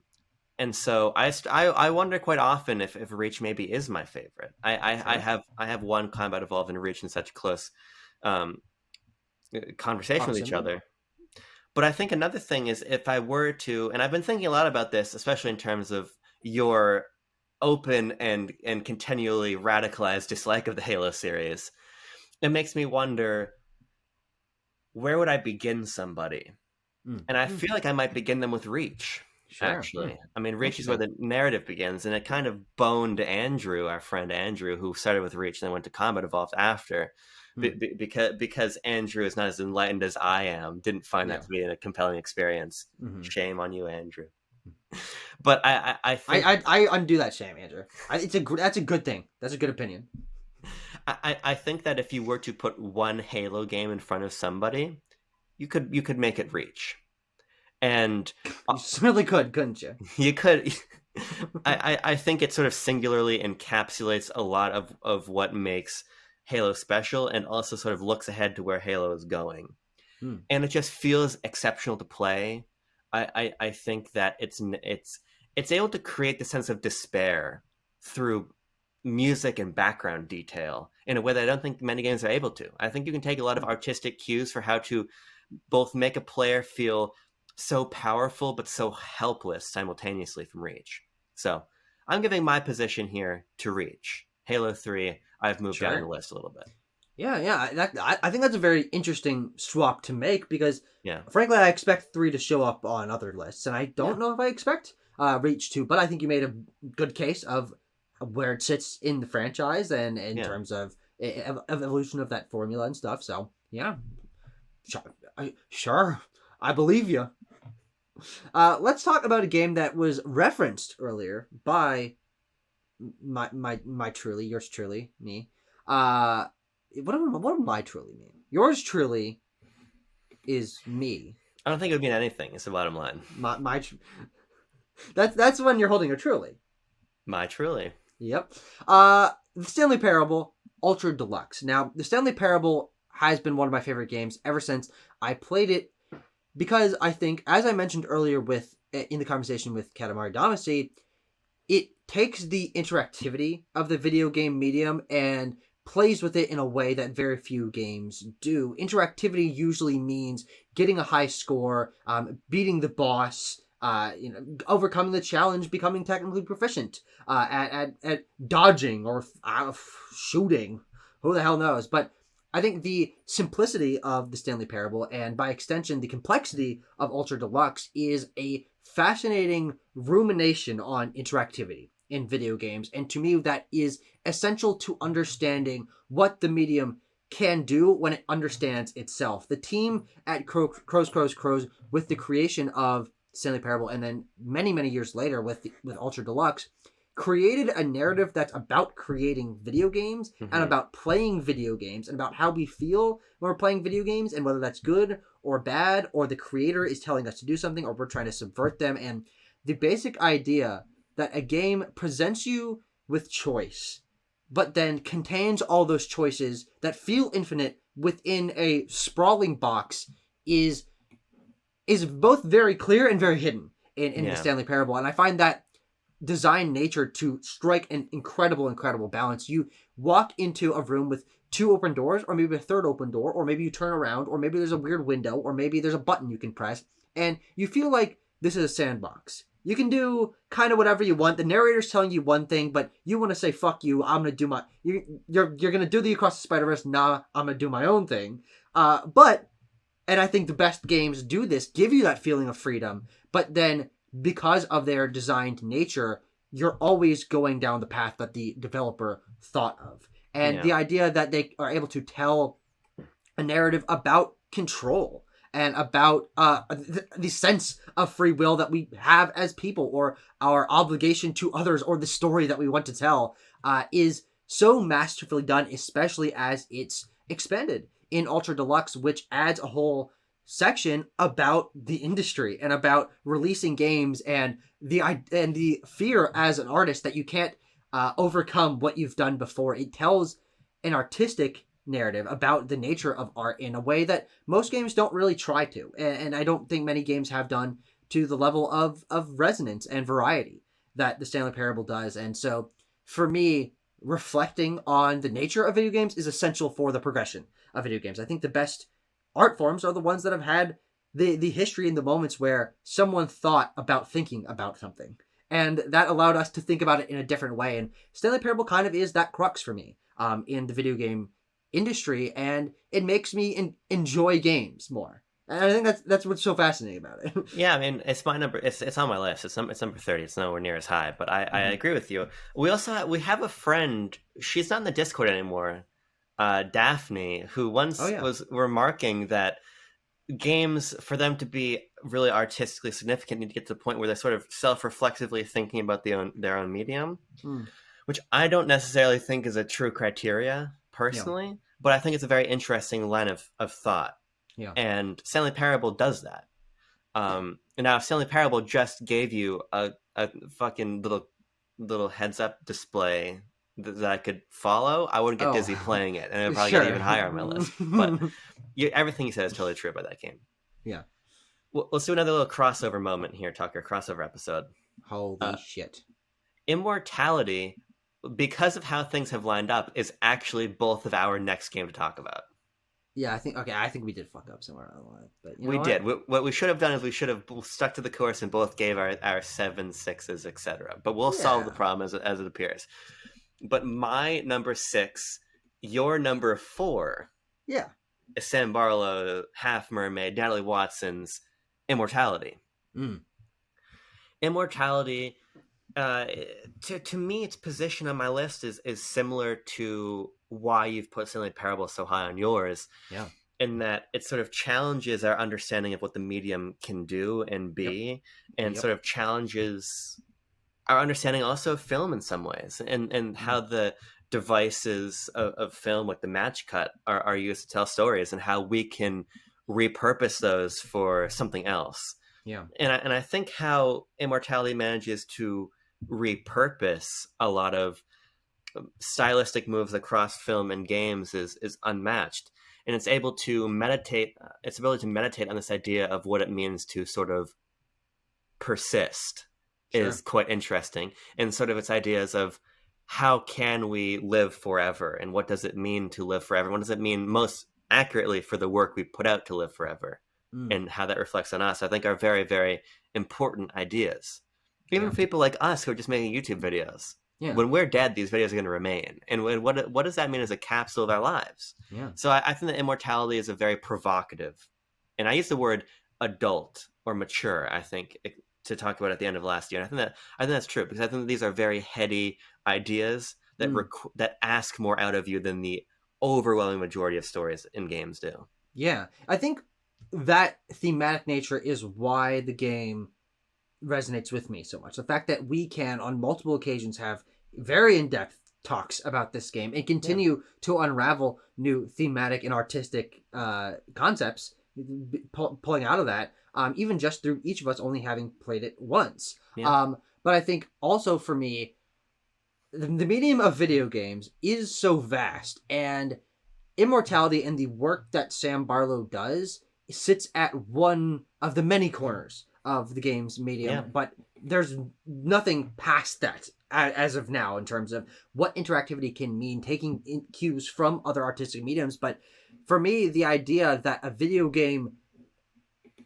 so I wonder quite often if Reach maybe is my favorite. I have one Combat Evolved and Reach in such close conversation with each other. But I think another thing is, if I were to, and I've been thinking a lot about this, especially in terms of your open and continually radicalized dislike of the Halo series, it makes me wonder, where would I begin somebody? And I feel like I might begin them with Reach. Sure. Actually, I mean, Reach is where the narrative begins, and it kind of boned Andrew, our friend Andrew, who started with Reach and then went to Combat Evolved after, because Andrew is not as enlightened as I am, didn't find that to be a compelling experience. Shame on you, Andrew. But I think I undo that shame, Andrew. That's a good thing. That's a good opinion. I think that if you were to put one Halo game in front of somebody, you could make it Reach. And you really could, couldn't you? You could. I think it sort of singularly encapsulates a lot of what makes Halo special, and also sort of looks ahead to where Halo is going. And it just feels exceptional to play. I think that it's able to create the sense of despair through music and background detail in a way that I don't think many games are able to. I think you can take a lot of artistic cues for how to both make a player feel so powerful but so helpless simultaneously from Reach. So I'm giving my position here to Reach. Halo 3, I've moved down the Sure. list a little bit. Yeah. I think that's a very interesting swap to make because, Yeah. frankly, I expect 3 to show up on other lists, and I Yeah. don't know if I expect Reach to, but I think you made a good case of where it sits in the franchise and in Yeah. terms of evolution of that formula and stuff. So, yeah, sure, I believe you. Let's talk about a game that was referenced earlier by my truly, yours truly, me. What do my truly mean? Yours truly is me. I don't think it would mean anything, is the bottom line. That's when you're holding a truly. My truly. Yep. The Stanley Parable Ultra Deluxe. Now, the Stanley Parable has been one of my favorite games ever since I played it, because I think, as I mentioned earlier in the conversation with Katamari Damacy, it takes the interactivity of the video game medium and plays with it in a way that very few games do. Interactivity usually means getting a high score, beating the boss, overcoming the challenge, becoming technically proficient at dodging or shooting. Who the hell knows? But I think the simplicity of the Stanley Parable, and by extension the complexity of Ultra Deluxe, is a fascinating rumination on interactivity in video games, and to me that is essential to understanding what the medium can do when it understands itself. The team at Crows with the creation of Stanley Parable, and then many years later with Ultra Deluxe, created a narrative that's about creating video games and about playing video games and about how we feel when we're playing video games, and whether that's good or bad, or the creator is telling us to do something, or we're trying to subvert them. And the basic idea that a game presents you with choice, but then contains all those choices that feel infinite within a sprawling box is both very clear and very hidden in the Stanley Parable. And I find that design nature to strike an incredible balance. You walk into a room with 2 open doors, or maybe a third open door, or maybe you turn around, or maybe there's a weird window, or maybe there's a button you can press, and you feel like this is a sandbox. You can do kind of whatever you want. The narrator's telling you one thing, but you want to say, fuck you, I'm going to do my... You're going to do the Across the Spider-Verse, nah, I'm going to do my own thing. And I think the best games do this, give you that feeling of freedom, but then because of their designed nature, you're always going down the path that the developer thought of. And the idea that they are able to tell a narrative about control and about the sense of free will that we have as people, or our obligation to others, or the story that we want to tell, is so masterfully done, especially as it's expanded in Ultra Deluxe, which adds a whole section about the industry and about releasing games, and the fear as an artist that you can't overcome what you've done before. It tells an artistic narrative about the nature of art in a way that most games don't really try to, and I don't think many games have done to the level of resonance and variety that the Stanley Parable does. And so for me, reflecting on the nature of video games is essential for the progression of video games. I think the best art forms are the ones that have had the history and the moments where someone thought about thinking about something, and that allowed us to think about it in a different way. And Stanley Parable kind of is that crux for me in the video game industry, and it makes me enjoy games more. And I think that's what's so fascinating about it. Yeah, I mean, it's my number. It's on my list. It's number 30. It's nowhere near as high, but I agree with you. We also we have a friend. She's not in the Discord anymore. Daphne, who once was remarking that games, for them to be really artistically significant, need to get to the point where they're sort of self-reflexively thinking about their own medium, which I don't necessarily think is a true criteria personally, but I think it's a very interesting line of thought. Yeah. And Stanley Parable does that. And now if Stanley Parable just gave you a fucking little heads-up display that I could follow, I wouldn't get dizzy playing it, and it'd probably get even higher on my list. But everything you said is totally true about that game. Yeah. Well, let's do another little crossover moment here, Tucker. Crossover episode. Holy shit. Immortality because of how things have lined up, is actually both of our next game to talk about. Yeah, I think we did fuck up somewhere along the line, but you know We what? did. What we should have done is we should have stuck to the course and both gave our 7, 6s, etc. But we'll solve the Yeah, problem as it appears. But my number 6, your number 4, yeah, is Sam Barlow, Half Mermaid, Natalie Watson's Immortality. mm. Immortality, to me, its position on my list is similar to why you've put Stanley Parable so high on yours. Yeah, In that it sort of challenges our understanding of what the medium can do and yep, be, and yep, sort of challenges our understanding also of film in some ways, and mm. how the devices of film, like the match cut, are used to tell stories, and how we can repurpose those for something else. Yeah, And I think how Immortality manages to repurpose a lot of stylistic moves across film and games is unmatched, and it's able to meditate. Its ability to meditate on this idea of what it means to sort of persist is sure, quite interesting, and sort of its ideas of how can we live forever, and what does it mean to live forever, what does it mean most accurately for the work we put out to live forever, mm. and how that reflects on us, I think are very, very important ideas, even Yeah, for people like us who are just making YouTube videos. yeah, When we're dead, these videos are going to remain, and what does that mean as a capsule of our lives? yeah, So I think that Immortality is a very provocative, and I use the word adult or mature, I think, to talk about at the end of last year. And I think that's true, because I think that these are very heady ideas that mm. that ask more out of you than the overwhelming majority of stories in games do. Yeah. I think that thematic nature is why the game resonates with me so much. The fact that we can, on multiple occasions, have very in-depth talks about this game and Yeah, continue to unravel new thematic and artistic concepts, pulling out of that, even just through each of us only having played it once. yeah, But I think also for me, the medium of video games is so vast, and Immortality and the work that Sam Barlow does sits at one of the many corners of the game's yeah, medium, but there's nothing past that as of now in terms of what interactivity can mean, taking cues from other artistic mediums. But for me, the idea that a video game,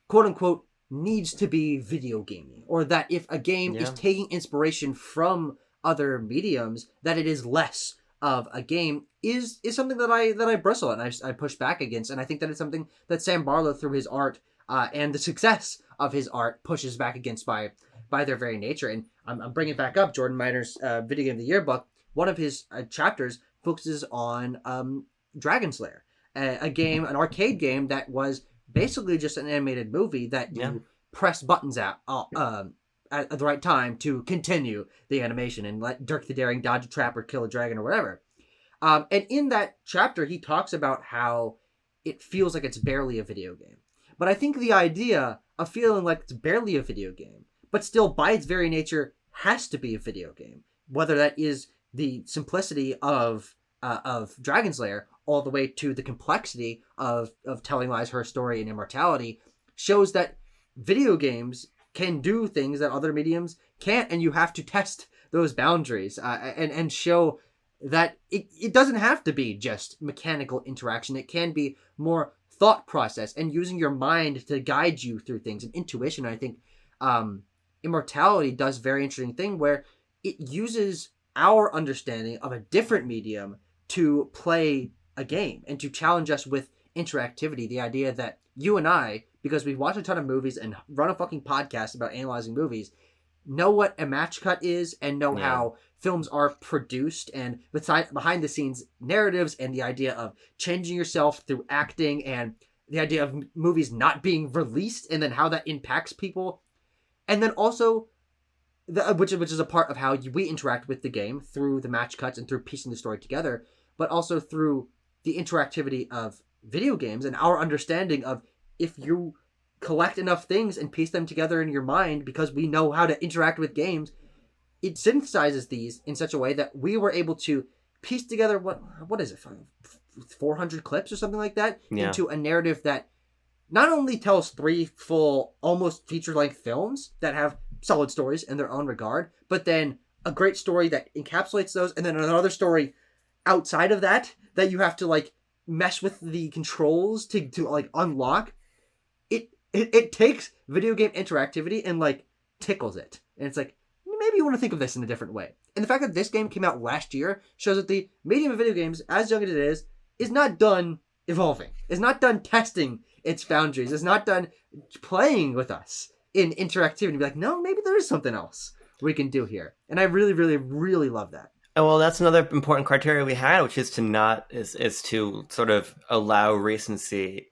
quote unquote, needs to be video gaming, or that if a game is yeah, taking inspiration from other mediums, that it is less of a game is something that I bristle at and I push back against, and I think that it's something that Sam Barlow through his art and the success of his art pushes back against by their very nature. And I'm bringing back up Jordan Miner's Video Game of the Year book. One of his chapters focuses on Dragon Slayer, a game, an arcade game that was basically just an animated movie that yeah, you press buttons at the right time to continue the animation and let Dirk the Daring dodge a trap or kill a dragon or whatever. And in that chapter, he talks about how it feels like it's barely a video game. But I think the idea of feeling like it's barely a video game, but still by its very nature has to be a video game, whether that is the simplicity of Dragon Slayer all the way to the complexity of telling lies, her story, and Immortality, shows that video games can do things that other mediums can't, and you have to test those boundaries and show that it doesn't have to be just mechanical interaction. It can be more thought process and using your mind to guide you through things and intuition. I think Immortality does a very interesting thing where it uses our understanding of a different medium to play a game and to challenge us with interactivity. The idea that you and I, because we watch a ton of movies and run a fucking podcast about analyzing movies, know what a match cut is and know yeah, how films are produced and behind the scenes narratives and the idea of changing yourself through acting and the idea of movies not being released and then how that impacts people. And then also, which is a part of how we interact with the game through the match cuts and through piecing the story together, but also through the interactivity of video games and our understanding of if you collect enough things and piece them together in your mind, because we know how to interact with games, it synthesizes these in such a way that we were able to piece together what is it, 400 clips or something like that, yeah, into a narrative that not only tells 3 full, almost feature-length films that have solid stories in their own regard, but then a great story that encapsulates those, and then another story outside of that you have to like mesh with the controls to like unlock. It takes video game interactivity and like tickles it, and it's like maybe you want to think of this in a different way. And the fact that this game came out last year shows that the medium of video games, as young as it is not done evolving, is not done testing its boundaries, is not done playing with us in interactivity. Be like, no, maybe there is something else we can do here. And I really, really, really love that. Oh, well, that's another important criteria we had, which is to sort of allow recency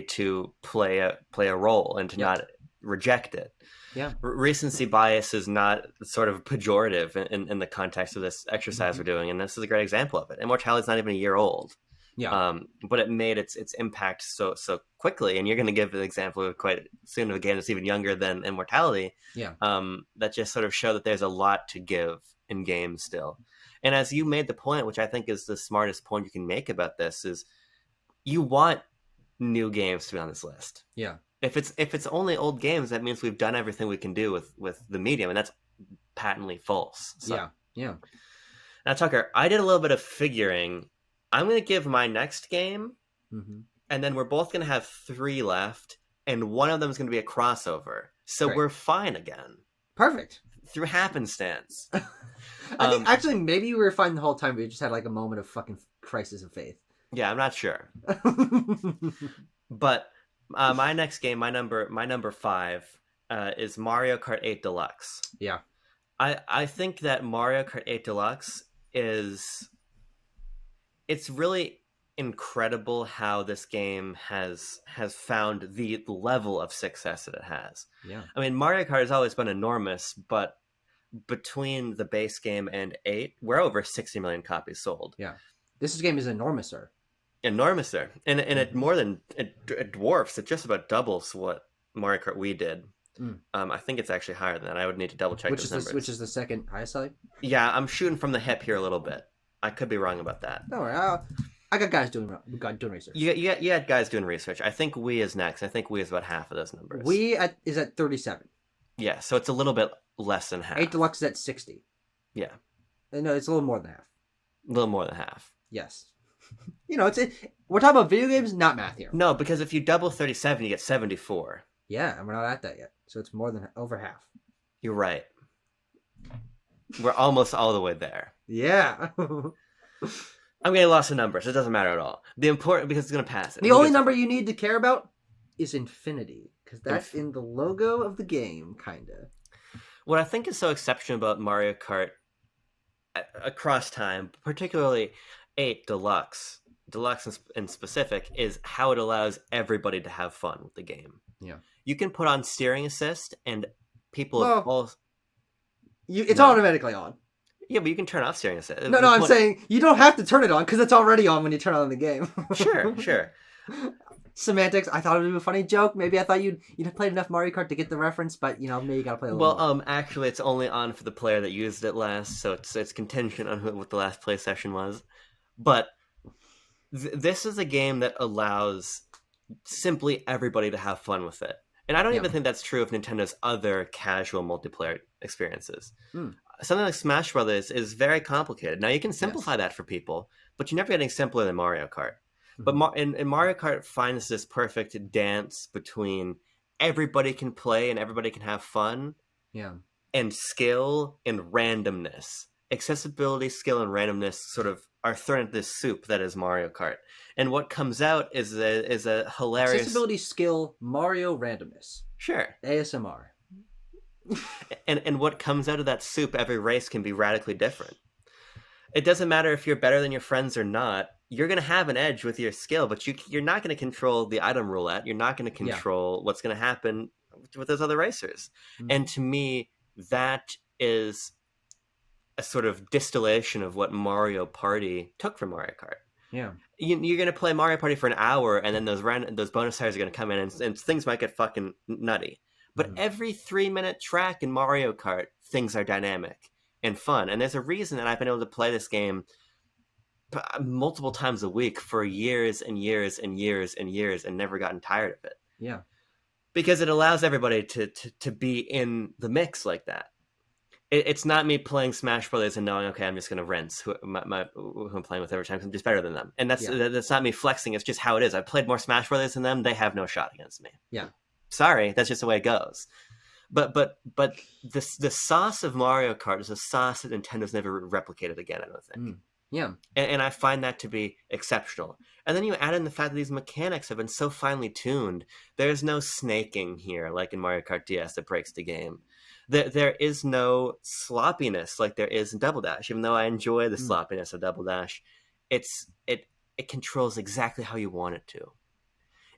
to play a role and to not reject it. Yeah, recency bias is not sort of pejorative in the context of this exercise we're doing, and this is a great example of it. Immortality is not even a year old. Yeah. But it made its impact so quickly, and you're going to give an example of quite soon of a game that's even younger than Immortality. Yeah. That just sort of show that there's a lot to give in games still. And as you made the point, which I think is the smartest point you can make about this, is you want new games to be on this list. Yeah. If it's only old games, that means we've done everything we can do with the medium, and that's patently false. So. Yeah. Now, Tucker, I did a little bit of figuring. I'm going to give my next game, and then we're both going to have 3 left, and one of them is going to be a crossover. So we're fine again. Perfect. Through happenstance. I think actually maybe we were fine the whole time. We just had like a moment of fucking crisis of faith. Yeah, I'm not sure. But my next game, my number 5, is Mario Kart 8 Deluxe. Yeah. I think that Mario Kart 8 Deluxe it's really incredible how this game has found the level of success that it has. Yeah. I mean, Mario Kart has always been enormous, but between the base game and 8, we're over 60 million copies sold. Yeah. This game is enormouser. Enormouser. And it dwarfs, it just about doubles what Mario Kart Wii did. I think it's actually higher than that. I would need to double check those numbers. Which is the second highest selling? Yeah, I'm shooting from the hip here a little bit. I could be wrong about that. Don't worry. I got guys doing research. You had guys doing research. I think Wii is next. I think Wii is about half of those numbers. Wii is at 37. Yeah, so it's a little bit less than half. 8 Deluxe is at 60. Yeah. No, it's a little more than half. A little more than half. Yes. We're talking about video games, not math here. No, because if you double 37, you get 74. Yeah, and we're not at that yet. So it's more than over half. You're right. We're almost all the way there. Yeah. I'm getting lost in numbers. It doesn't matter at all. Because it's going to pass it. The only number you need to care about is infinity. Because that's in the logo of the game, kind of. What I think is so exceptional about Mario Kart across time, particularly 8 Deluxe in specific, is how it allows everybody to have fun with the game. Yeah. You can put on steering assist, and people it's automatically on. Yeah, but you can turn off steering assist. No, I'm saying you don't have to turn it on because it's already on when you turn on the game. Sure. Semantics. I thought it would be a funny joke. Maybe I thought you'd played enough Mario Kart to get the reference, but maybe you gotta play a little more. Actually, it's only on for the player that used it last, so it's contingent on what the last play session was. But this is a game that allows simply everybody to have fun with it. And I don't even think that's true of Nintendo's other casual multiplayer experiences. Something like Smash Brothers is very complicated. Now, you can simplify that for people, but you're never getting simpler than Mario Kart. But Mario Kart finds this perfect dance between everybody can play and everybody can have fun, and skill and randomness. Accessibility, skill, and randomness sort of are thrown into this soup that is Mario Kart. And what comes out is a hilarious... Accessibility, skill, Mario, randomness. Sure. ASMR. and what comes out of that soup, every race can be radically different. It doesn't matter if you're better than your friends or not. You're going to have an edge with your skill, but you're not going to control the item roulette. You're not going to control what's going to happen with those other racers. And to me, that is a sort of distillation of what Mario Party took from Mario Kart. Yeah. You're going to play Mario Party for an hour, and then those bonus tires are going to come in, and things might get fucking nutty. But every 3-minute track in Mario Kart, things are dynamic and fun. And there's a reason that I've been able to play this game multiple times a week for years and years and years and years and never gotten tired of it. Yeah. Because it allows everybody to be in the mix like that. it's not me playing Smash Brothers and knowing, okay, I'm just going to rinse who I'm playing with every time because I'm just better than them. And that's not me flexing. It's just how it is. I've played more Smash Brothers than them. They have no shot against me. Yeah. Sorry, that's just the way it goes. But the sauce of Mario Kart is a sauce that Nintendo's never replicated again, I don't think. Yeah. And I find that to be exceptional. And then you add in the fact that these mechanics have been so finely tuned. There's no snaking here, like in Mario Kart DS, that breaks the game. There is no sloppiness like there is in Double Dash. Even though I enjoy the sloppiness of Double Dash, it controls exactly how you want it to.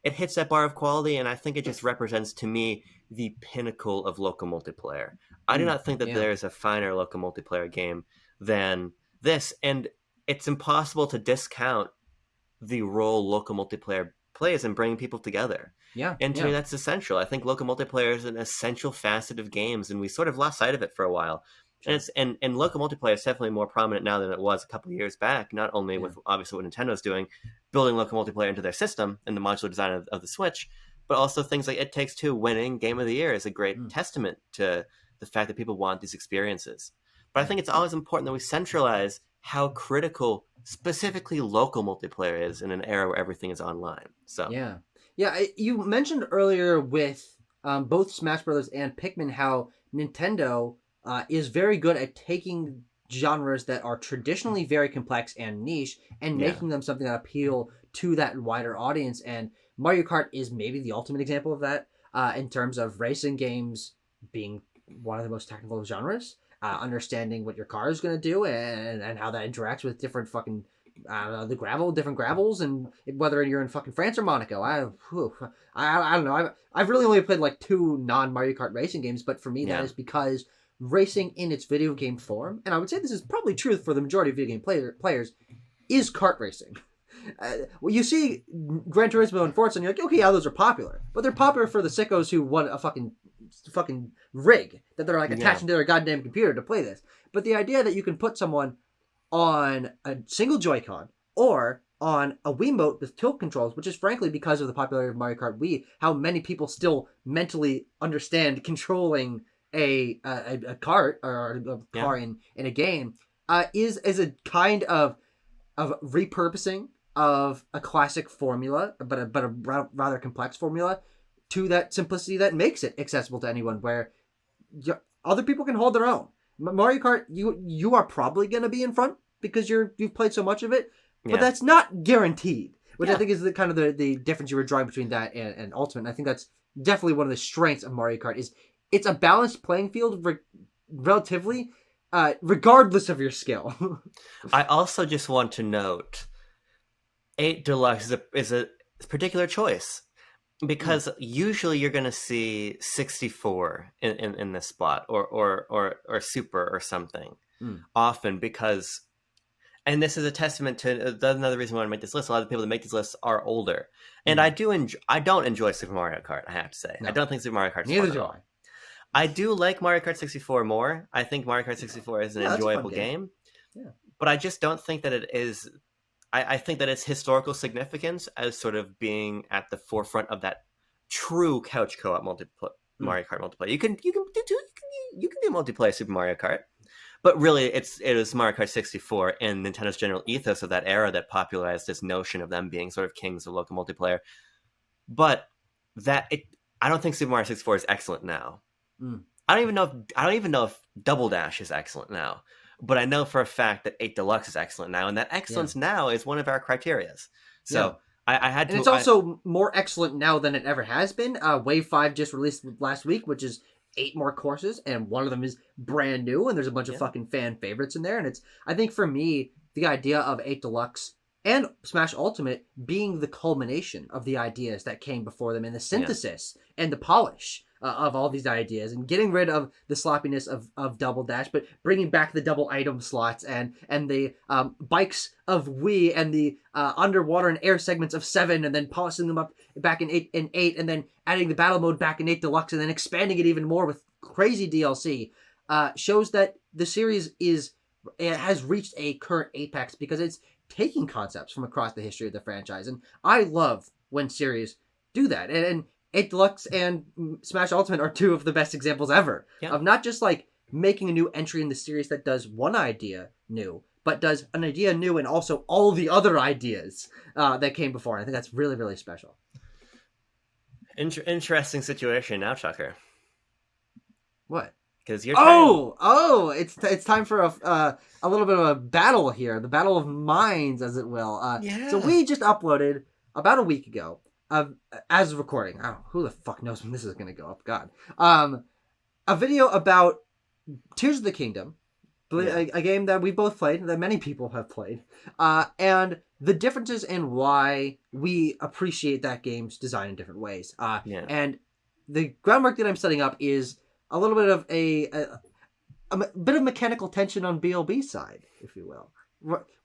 It hits that bar of quality, and I think it just represents to me the pinnacle of local multiplayer. I do not think that there's a finer local multiplayer game than this, and it's impossible to discount the role local multiplayer plays in bringing people together. And to me, that's essential. I think local multiplayer is an essential facet of games, and we sort of lost sight of it for a while. Sure. And local multiplayer is definitely more prominent now than it was a couple of years back, not only with obviously what Nintendo's doing, building local multiplayer into their system and the modular design of the Switch, but also things like It Takes Two winning Game of the Year is a great testament to the fact that people want these experiences. But I think it's always important that we centralize how critical specifically local multiplayer is in an era where everything is online. So you mentioned earlier with both Smash Brothers and Pikmin how Nintendo is very good at taking genres that are traditionally very complex and niche and making them something that appeal to that wider audience. And Mario Kart is maybe the ultimate example of that in terms of racing games being one of the most technical genres. Understanding what your car is going to do and how that interacts with different fucking different gravels, and whether you're in fucking France or Monaco. I don't know. I've really only played like 2 non-Mario Kart racing games, but for me that is because racing in its video game form, and I would say this is probably true for the majority of video game players, is kart racing. Well, you see Gran Turismo and Forza, and you're like, okay, yeah, those are popular, but they're popular for the sickos who want a fucking rig that they're like attaching to their goddamn computer to play this. But the idea that you can put someone on a single Joy-Con or on a Wiimote with tilt controls, which is frankly because of the popularity of Mario Kart Wii, how many people still mentally understand controlling a cart or a car in a game, is a kind of repurposing of a classic formula, but a rather complex formula, to that simplicity that makes it accessible to anyone, where other people can hold their own. Mario Kart, you are probably going to be in front because you've played so much of it, but that's not guaranteed, which I think is the difference you were drawing between that and Ultimate. And I think that's definitely one of the strengths of Mario Kart is it's a balanced playing field relatively, regardless of your skill. I also just want to note 8 Deluxe is a particular choice. Because usually you're going to see 64 in this spot or Super or something often, because, and this is a testament to another reason why I want to make this list. A lot of the people that make these lists are older, and I don't enjoy Super Mario Kart. I have to say, I don't think Super Mario Kart is fun at all. I do like Mario Kart 64 more. I think Mario Kart 64 is an enjoyable game, but I just don't think that it is. I think that its historical significance as sort of being at the forefront of that true couch co-op Mario Kart multiplayer. You can do multiplayer Super Mario Kart, but really it is Mario Kart 64 and Nintendo's general ethos of that era that popularized this notion of them being sort of kings of local multiplayer. But I don't think Super Mario 64 is excellent now. I don't even know if Double Dash is excellent now. But I know for a fact that 8 Deluxe is excellent now, and that excellence now is one of our criterias. So I had to. And it's also more excellent now than it ever has been. Wave 5 just released last week, which is 8 more courses, and one of them is brand new, and there's a bunch of fucking fan favorites in there. And I think for me, the idea of 8 Deluxe and Smash Ultimate being the culmination of the ideas that came before them, and the synthesis and the polish of all these ideas, and getting rid of the sloppiness of Double Dash, but bringing back the double item slots and the bikes of Wii, and the underwater and air segments of 7, and then polishing them up back in 8, and then adding the battle mode back in 8 Deluxe, and then expanding it even more with crazy DLC, shows that the series has reached a current apex because it's taking concepts from across the history of the franchise. And I love when series do that. And 8 Deluxe and Smash Ultimate are 2 of the best examples ever of not just like making a new entry in the series that does one idea new, but does an idea new and also all the other ideas that came before. And I think that's really, really special. Interesting situation now, Chucker. What? Because you're it's time for a little bit of a battle here, the battle of minds, as it will. So we just uploaded about a week ago, as of recording. Oh, who the fuck knows when this is going to go up? God, a video about Tears of the Kingdom, a game that we both played, that many people have played, and the differences in why we appreciate that game's design in different ways. And the groundwork that I'm setting up is a little bit of a bit of mechanical tension on BLB's side, if you will.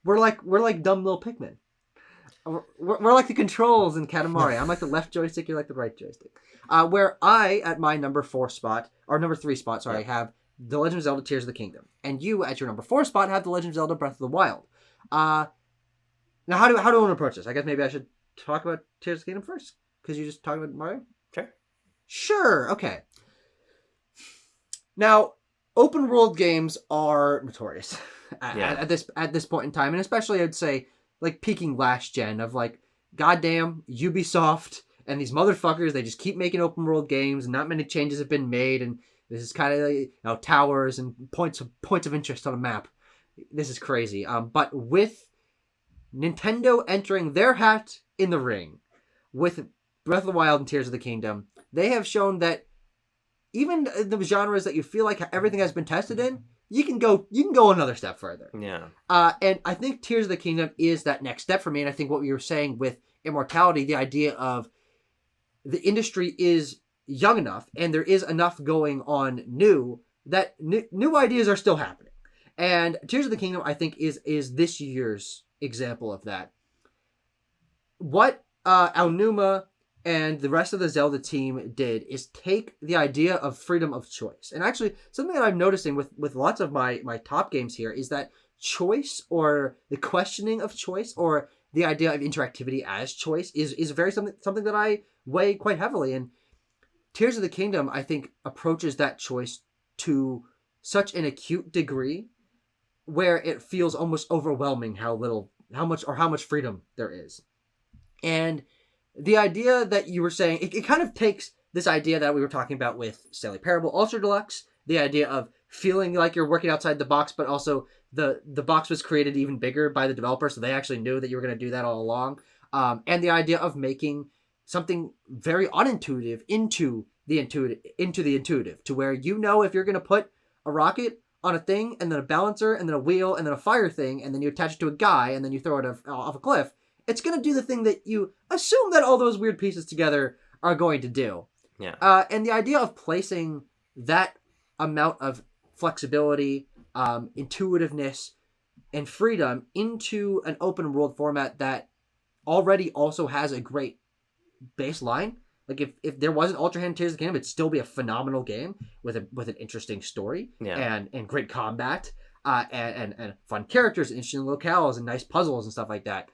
We're like dumb little Pikmin. We're like the controls in Katamari. I'm like the left joystick, you're like the right joystick. Where I, at my number 3 spot, have The Legend of Zelda Tears of the Kingdom. And you, at your number 4 spot, have The Legend of Zelda Breath of the Wild. Now, how do I want to approach this? I guess maybe I should talk about Tears of the Kingdom first, because you just talking about Mario? Sure, okay. Now, open world games are notorious at this point in time, and especially I'd say like peaking last gen of like, goddamn Ubisoft and these motherfuckers, they just keep making open world games and not many changes have been made, and this is kind of like, towers and points of interest on a map. This is crazy. But with Nintendo entering their hat in the ring with Breath of the Wild and Tears of the Kingdom, they have shown that even the genres that you feel like everything has been tested in, you can go another step further. Yeah. And I think Tears of the Kingdom is that next step for me. And I think what you were saying with Immortality, the idea of the industry is young enough and there is enough going on new that new ideas are still happening. And Tears of the Kingdom, I think, is this year's example of that. What Aonuma and the rest of the Zelda team did is take the idea of freedom of choice. And actually, something that I'm noticing with lots of my top games here is that choice, or the questioning of choice, or the idea of interactivity as choice is very something that I weigh quite heavily. And Tears of the Kingdom, I think, approaches that choice to such an acute degree where it feels almost overwhelming how much freedom there is. And the idea that you were saying, it kind of takes this idea that we were talking about with Stanley Parable Ultra Deluxe, the idea of feeling like you're working outside the box, but also the box was created even bigger by the developer, so they actually knew that you were going to do that all along. And the idea of making something very unintuitive into the intuitive, to where if you're going to put a rocket on a thing, and then a balancer, and then a wheel, and then a fire thing, and then you attach it to a guy, and then you throw it off a cliff, it's going to do the thing that you assume that all those weird pieces together are going to do. Yeah. And the idea of placing that amount of flexibility, intuitiveness, and freedom into an open world format that already also has a great baseline. Like if there wasn't Ultra Hand Tears of the Kingdom, it'd still be a phenomenal game with an interesting story and great combat and fun characters, and interesting locales, and nice puzzles and stuff like that.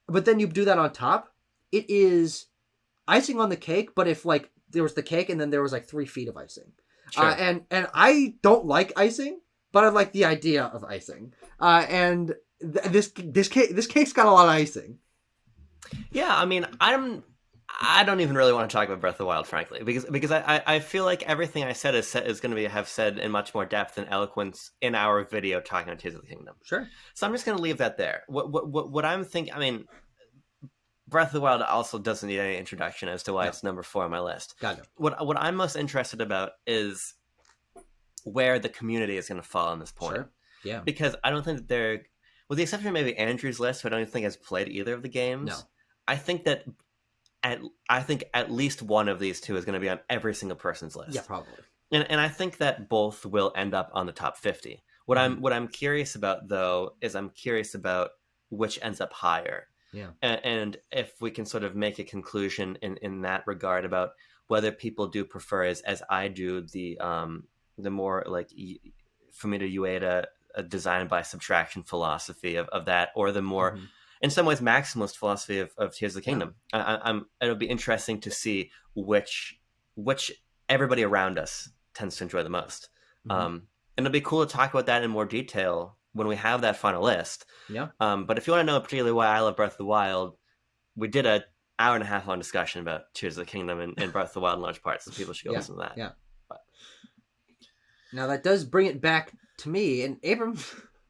But then you do that on top, it is icing on the cake. But if like there was the cake and then there was like 3 feet of icing, and I don't like icing, but I like the idea of icing. And this cake's got a lot of icing. Yeah, I mean, I don't even really want to talk about Breath of the Wild, frankly, because I feel like everything I said is going to have said in much more depth and eloquence in our video talking about Tears of the Kingdom. Sure. So I'm just going to leave that there. What I'm thinking, I mean, Breath of the Wild also doesn't need any introduction as to why it's number 4 on my list. Got it. What I'm most interested about is where the community is going to fall on this point. Sure. Yeah. Because I don't think that they're, with the exception of maybe Andrew's list, who I don't even think has played either of the games. No. I think at least one of these two is going to be on every single person's list. Yeah, probably. And I think that both will end up on the top 50. What I'm curious about, though, is I'm curious about which ends up higher. Yeah. And if we can sort of make a conclusion in that regard about whether people do prefer, as I do, the more like Fumito Ueda design by subtraction philosophy of that, or the more in some ways maximalist philosophy of Tears of the Kingdom. It'll be interesting to see which everybody around us tends to enjoy the most. Mhm. And it'll be cool to talk about that in more detail when we have that final list. Yeah. But if you want to know particularly why I love Breath of the Wild, we did a hour and a half long discussion about Tears of the Kingdom and Breath of the Wild in large parts, so people should go Yeah. listen to that. Yeah. But Now that does bring it back to me and Abram.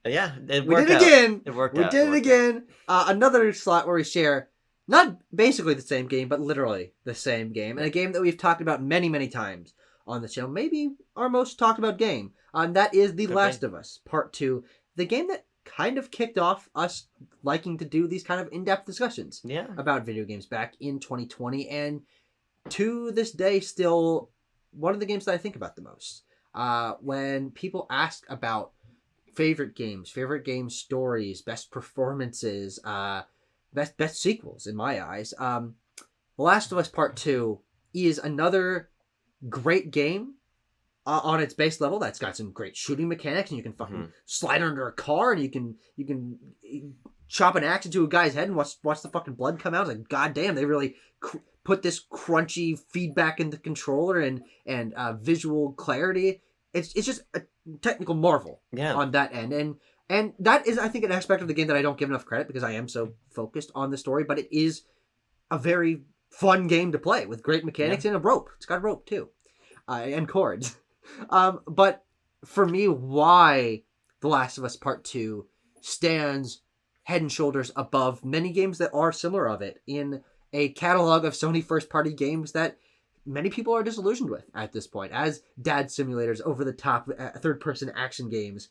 yeah, it We worked did it out. again. It worked We out. did it again. Another slot where we share not basically the same game, but literally the same game, and Yeah. a game that we've talked about many, many times on the channel. Maybe our most talked about game. And that is The Could Last be. of Us Part 2, the game that kind of kicked off us liking to do these kind of in-depth discussions Yeah. about video games back in 2020, and to this day still one of the games that I think about the most. When people ask about favorite game stories, best performances, best sequels in my eyes. The Last of Us Part 2 is another great game on its base level. That's got some great shooting mechanics, and you can fucking slide under a car, and you can chop an axe into a guy's head and watch the fucking blood come out. It's like, goddamn, they really put this crunchy feedback in the controller and visual clarity. It's just a technical marvel on that end, and that is, I think, an aspect of the game that I don't give enough credit because I am so focused on the story. But it is a very fun game to play with great mechanics and a rope. It's got a rope too, and chords. But for me, why The Last of Us Part 2 stands head and shoulders above many games that are similar of it in a catalog of Sony first-party games that many people are disillusioned with at this point, as dad simulators, over-the-top third-person action games,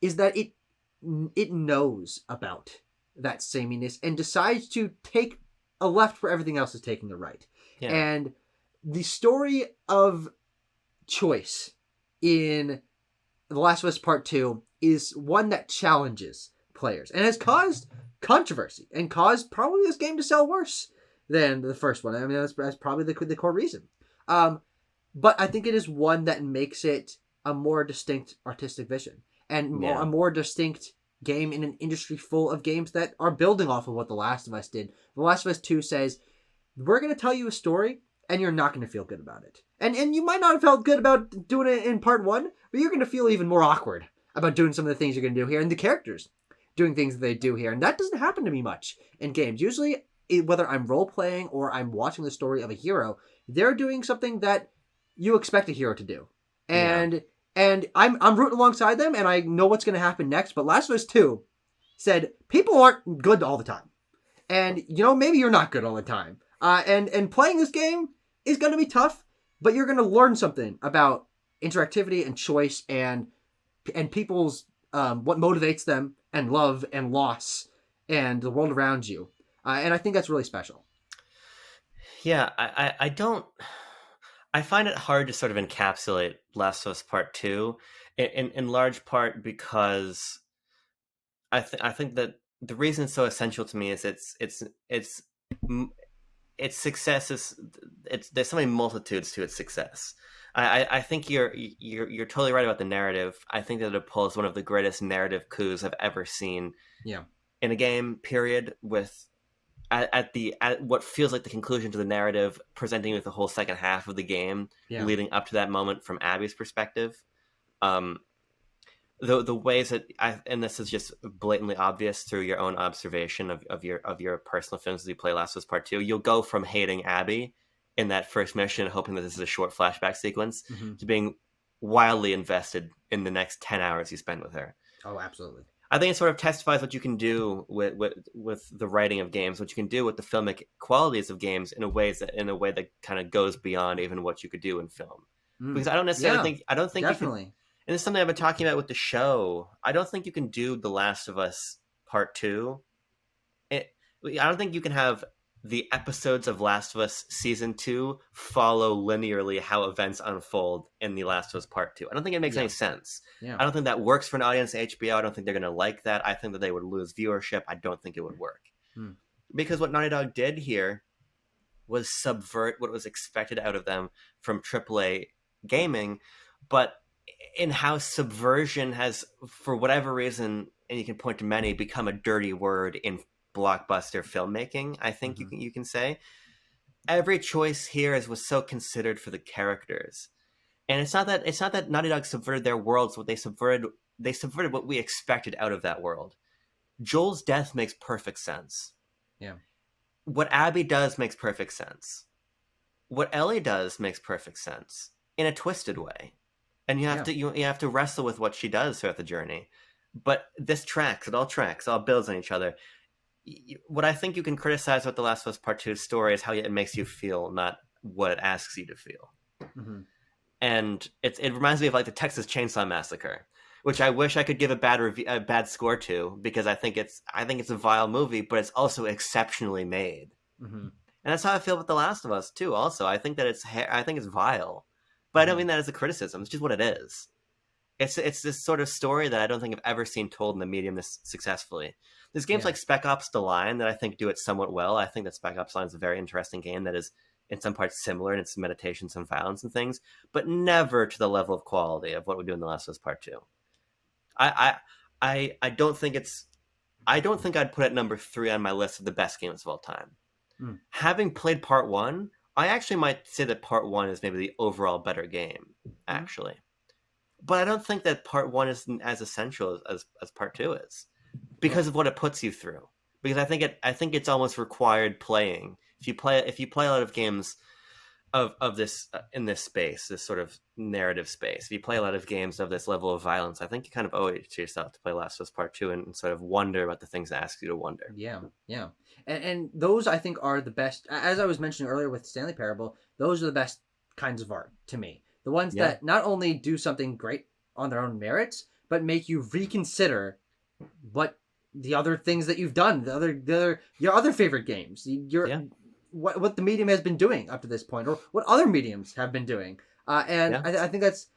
is that it knows about that sameness and decides to take a left where everything else is taking a right. Yeah. And the story of choice in The Last of Us Part 2 is one that challenges players and has caused controversy and caused probably this game to sell worse than the first one. I mean, that's probably the core reason. But I think it is one that makes it a more distinct artistic vision and a more distinct game in an industry full of games that are building off of what The Last of Us did. The Last of Us 2 says, we're going to tell you a story and you're not going to feel good about it. And you might not have felt good about doing it in part 1, but you're going to feel even more awkward about doing some of the things you're going to do here, and the characters doing things that they do here. And that doesn't happen to me much in games. Usually, whether I'm role-playing or I'm watching the story of a hero, they're doing something that you expect a hero to do. And I'm rooting alongside them, and I know what's going to happen next. But Last of Us 2 said, people aren't good all the time. And, maybe you're not good all the time. And playing this game is going to be tough, but you're going to learn something about interactivity and choice and people's what motivates them and love and loss and the world around you. And I think that's really special. Yeah, I find it hard to sort of encapsulate Last of Us Part 2 in large part because I think that the reason it's so essential to me is its success is there's so many multitudes to its success. I think you're totally right about the narrative. I think that it pulls one of the greatest narrative coups I've ever seen. Yeah. In a game, period, with at what feels like the conclusion to the narrative, presenting you with the whole second half of the game, leading up to that moment from Abby's perspective. The ways that and this is just blatantly obvious through your own observation of your personal films as you play Last of Us Part 2, you'll go from hating Abby in that first mission, hoping that this is a short flashback sequence, to being wildly invested in the next 10 hours you spend with her. Oh, absolutely. I think it sort of testifies what you can do with the writing of games, what you can do with the filmic qualities of games in a way that kind of goes beyond even what you could do in film. Because I don't necessarily think definitely. You can, and it's something I've been talking about with the show. I don't think you can do The Last of Us Part 2. I don't think you can have the episodes of Last of Us Season 2 follow linearly how events unfold in The Last of Us Part 2. I don't think it makes any sense. Yeah. I don't think that works for an audience at HBO. I don't think they're going to like that. I think that they would lose viewership. I don't think it would work. Because what Naughty Dog did here was subvert what was expected out of them from AAA gaming, but in how subversion has, for whatever reason, and you can point to many, become a dirty word in blockbuster filmmaking. I think you can say every choice here was so considered for the characters, And it's not that Naughty Dog subverted their worlds. What they subverted what we expected out of that world. Joel's death makes perfect sense. Yeah. What Abby does makes perfect sense. What Ellie does makes perfect sense in a twisted way. And you have Yeah. to you have to wrestle with what she does throughout the journey. But this tracks, it all builds on each other. What I think you can criticize about The Last of Us Part 2's story is how it makes you feel, not what it asks you to feel. Mm-hmm. And it reminds me of like the Texas Chainsaw Massacre, which I wish I could give a bad score to, because I think it's a vile movie, but it's also exceptionally made. Mm-hmm. And that's how I feel with The Last of Us too. Also, I think it's vile, but I don't Mm-hmm. mean that as a criticism. It's just what it is. It's this sort of story that I don't think I've ever seen told in the medium this successfully. There's games Yeah. like Spec Ops: The Line that I think do it somewhat well. I think that Spec Ops: The Line is a very interesting game that is in some parts similar in its meditations and violence and things, but never to the level of quality of what we do in The Last of Us Part Two. I I don't think it's I don't think I'd put it number 3 on my list of the best games of all time. Mm. Having played Part 1, I actually might say that Part 1 is maybe the overall better game, Mm. actually. But I don't think that Part 1 is as essential as Part 2 is, Yeah. because of what it puts you through. Because I think it's almost required playing. If you play a lot of games of this in this space, this sort of narrative space, if you play a lot of games of this level of violence, I think you kind of owe it to yourself to play Last of Us Part 2 and sort of wonder about the things that ask you to wonder. Yeah, yeah, and those I think are the best. As I was mentioning earlier with Stanley Parable, those are the best kinds of art to me. The ones Yeah. that not only do something great on their own merits, but make you reconsider what the other things that you've done, your other favorite games, your Yeah. what the medium has been doing up to this point, or what other mediums have been doing. And Yeah. I think that's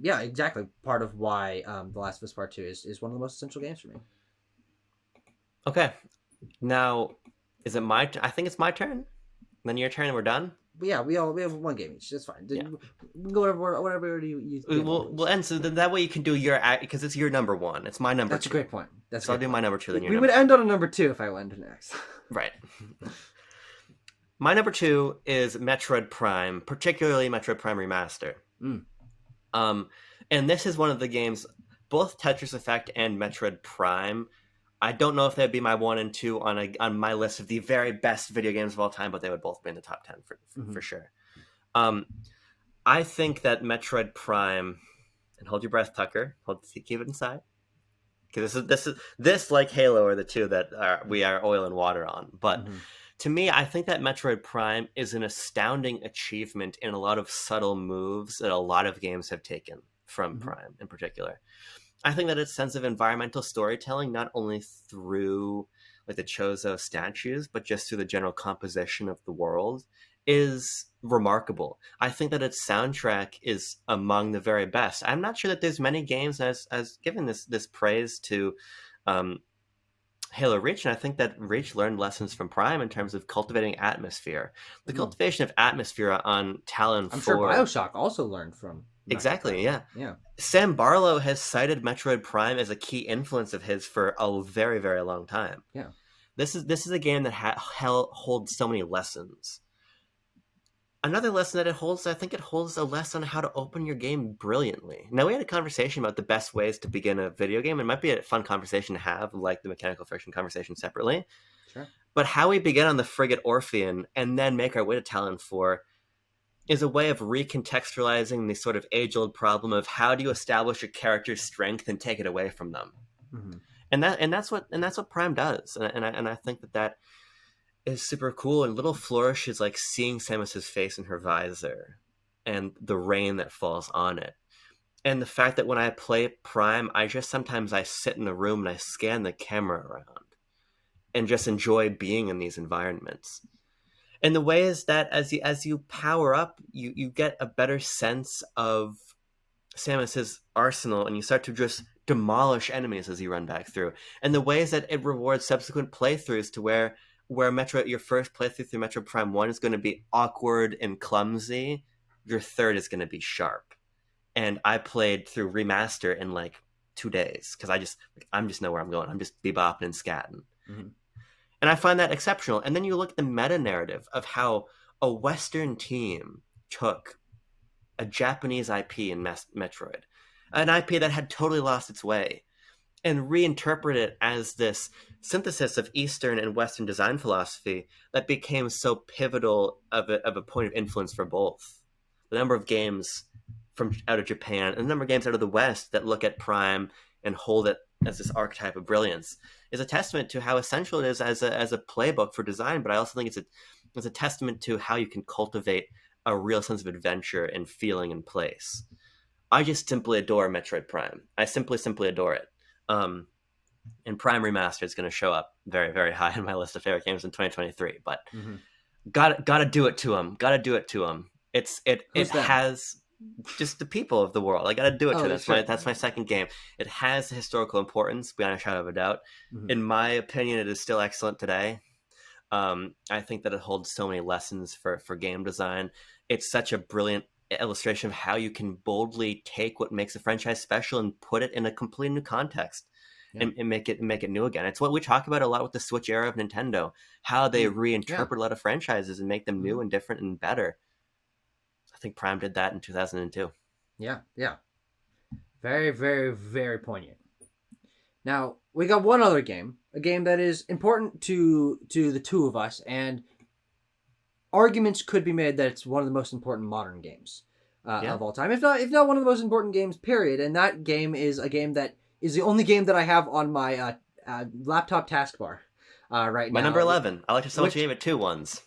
yeah, exactly part of why The Last of Us Part Two is one of the most essential games for me. Okay. Now, is it I think it's my turn. Then your turn, and we're done. But yeah, we have one game each. That's fine. Yeah. We can go whatever order you feel. We'll end, so then that way you can do your act, because it's your number 1. It's my number That's a 2. great point. That's a So I'll great do point. my number 2, then your We number would 2. end on a number 2 if I went next. Right. My number 2 is Metroid Prime, particularly Metroid Prime Remaster. Mm. Um, and this is one of the games, both Tetris Effect and Metroid Prime. I don't know if they'd be my 1 and 2 on my list of the very best video games of all time, but they would both be in the top 10 for sure. I think that Metroid Prime, and hold your breath, Tucker. Keep it inside, because this like Halo are the two that we are oil and water on. But to me, I think that Metroid Prime is an astounding achievement in a lot of subtle moves that a lot of games have taken from Prime in particular. I think that its sense of environmental storytelling, not only through like the Chozo statues, but just through the general composition of the world, is remarkable. I think that its soundtrack is among the very best. I'm not sure that there's many games as given this praise to Halo Reach, and I think that Reach learned lessons from Prime in terms of cultivating atmosphere. The cultivation of atmosphere on Talon 4. I'm sure BioShock also learned from Exactly, yeah. Yeah. Sam Barlow has cited Metroid Prime as a key influence of his for a very, very long time. Yeah. This is a game that holds so many lessons. Another lesson that it holds, I think it holds a lesson on how to open your game brilliantly. Now, we had a conversation about the best ways to begin a video game. It might be a fun conversation to have, like the mechanical friction conversation separately. Sure. But how we begin on the frigate Orphean and then make our way to Talon 4 is a way of recontextualizing the sort of age-old problem of how do you establish a character's strength and take it away from them. And that's what Prime does. And I think that is super cool. And little flourishes like seeing Samus's face in her visor and the rain that falls on it, and the fact that when I play Prime, I sit in a room and I scan the camera around and just enjoy being in these environments. And the way is that as you power up, you get a better sense of Samus's arsenal, and you start to just demolish enemies as you run back through. And the way is that it rewards subsequent playthroughs to where your first playthrough through Metroid Prime 1 is going to be awkward and clumsy, your third is going to be sharp. And I played through Remaster in like 2 days because I just know where I'm going. I'm just bebopping and scatting. And I find that exceptional. And then you look at the meta narrative of how a Western team took a Japanese IP in Metroid, an IP that had totally lost its way, and reinterpret it as this synthesis of Eastern and Western design philosophy that became so pivotal of a point of influence for both. The number of games from out of Japan and the number of games out of the West that look at Prime and hold it as this archetype of brilliance is a testament to how essential it is as a playbook for design. But I also think it's a testament to how you can cultivate a real sense of adventure and feeling and place. I just simply adore Metroid Prime. I simply adore it. And Prime Remastered is going to show up very, very high on my list of favorite games in 2023. But gotta do it to them. Gotta do it to them. It has just the people of the world. I gotta do it to them. That's my second game. It has historical importance beyond a shadow of a doubt. In my opinion, it is still excellent today. I think that it holds so many lessons for game design. It's such a brilliant illustration of how you can boldly take what makes a franchise special and put it in a completely new context. And make it new again. It's what we talk about a lot with the Switch era of Nintendo, how they reinterpret a lot of franchises and make them new and different and better. I think Prime did that in 2002. Yeah. Very, very, very poignant. Now, we got one other game, a game that is important to the two of us, and arguments could be made that it's one of the most important modern games of all time, if not one of the most important games, period. And that game is a game that is the only game that I have on my laptop taskbar right now. My number 11. I like to so much gave it 2 ones.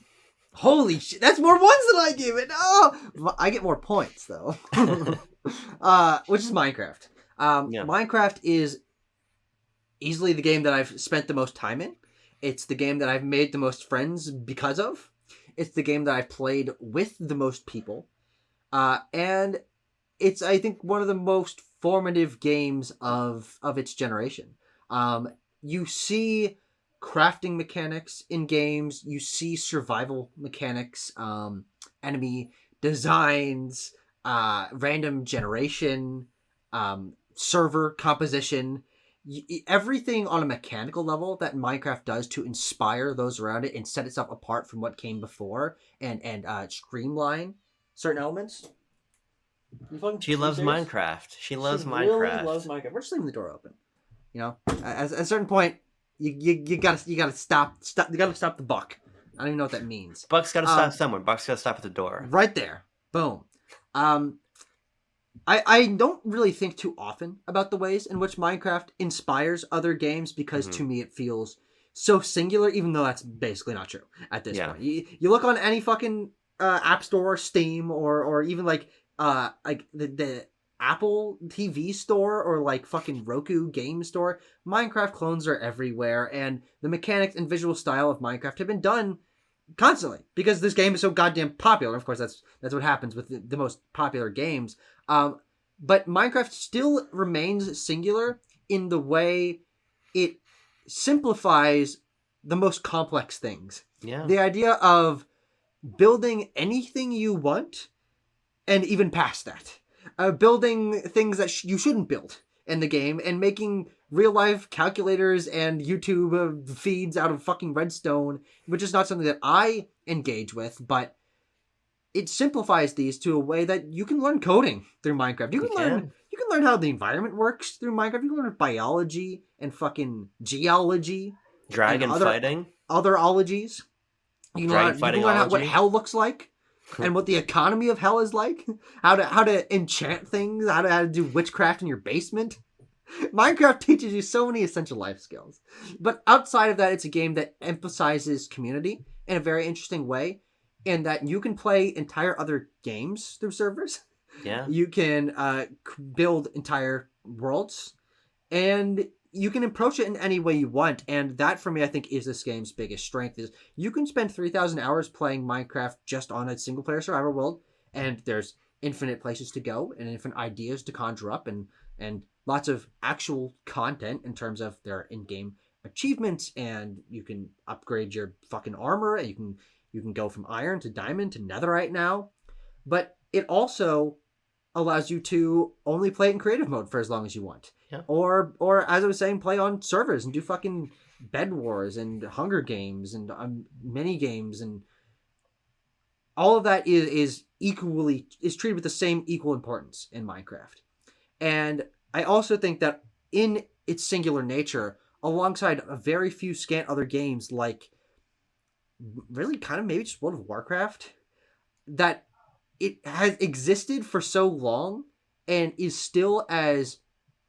Holy shit, that's more ones than I gave it. Oh, I get more points, though. Which is Minecraft. Minecraft is easily the game that I've spent the most time in. It's the game that I've made the most friends because of. It's the game that I've played with the most people. And it's, I think, one of the most formative games of its generation. You see crafting mechanics in games, you see survival mechanics, enemy designs, random generation, server composition, everything on a mechanical level that Minecraft does to inspire those around it and set itself apart from what came before and streamline certain elements. She loves Minecraft. She loves Minecraft. Really loves Minecraft. We're just leaving the door open. You know, at a certain point, you gotta stop the buck. I don't even know what that means. Buck's gotta stop somewhere. Buck's gotta stop at the door. Right there. Boom. I don't really think too often about the ways in which Minecraft inspires other games because to me it feels so singular, even though that's basically not true at this point. You look on any fucking App Store, Steam, or even like the Apple TV store or like fucking Roku game store, Minecraft clones are everywhere, and the mechanics and visual style of Minecraft have been done constantly because this game is so goddamn popular. Of course, that's what happens with the most popular games. But Minecraft still remains singular in the way it simplifies the most complex things. Yeah. The idea of building anything you want, and even past that. Building things that you shouldn't build in the game, and making real-life calculators and YouTube feeds out of fucking redstone, which is not something that I engage with, but it simplifies these to a way that you can learn coding through Minecraft. You can learn how the environment works through Minecraft. You can learn biology and fucking geology. Dragon fighting. Other ologies. You can learn what hell looks like. And what the economy of hell is like, how to enchant things, how to do witchcraft in your basement. Minecraft teaches you so many essential life skills. But outside of that, it's a game that emphasizes community in a very interesting way, in that you can play entire other games through servers. Yeah. You can build entire worlds, and you can approach it in any way you want. And that, for me, I think is this game's biggest strength, is you can spend 3,000 hours playing Minecraft just on a single player survival world, and there's infinite places to go and infinite ideas to conjure up, and lots of actual content in terms of their in-game achievements, and you can upgrade your fucking armor, and you can go from iron to diamond to netherite now. But it also allows you to only play it in creative mode for as long as you want. Yeah. Or as I was saying, play on servers and do fucking Bed Wars and Hunger Games and mini games, and all of that is is treated with the same equal importance in Minecraft. And I also think that in its singular nature, alongside a very few scant other games like really kind of maybe just World of Warcraft, that it has existed for so long and is still as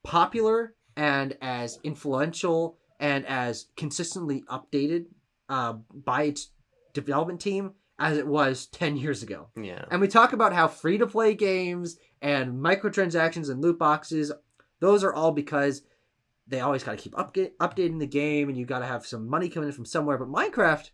popular and as influential and as consistently updated by its development team as it was 10 years ago. Yeah. And we talk about how free-to-play games and microtransactions and loot boxes, those are all because they always got to keep updating the game, and you got to have some money coming in from somewhere. But Minecraft,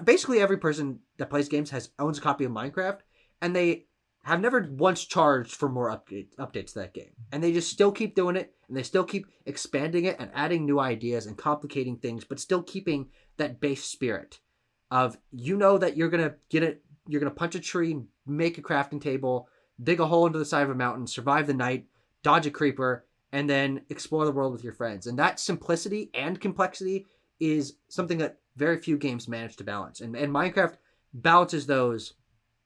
basically every person that plays games owns a copy of Minecraft, and they have never once charged for more updates to that game. And they just still keep doing it, and they still keep expanding it and adding new ideas and complicating things, but still keeping that base spirit of, that you're going to punch a tree, make a crafting table, dig a hole into the side of a mountain, survive the night, dodge a creeper, and then explore the world with your friends. And that simplicity and complexity is something that very few games manage to balance. And Minecraft balances those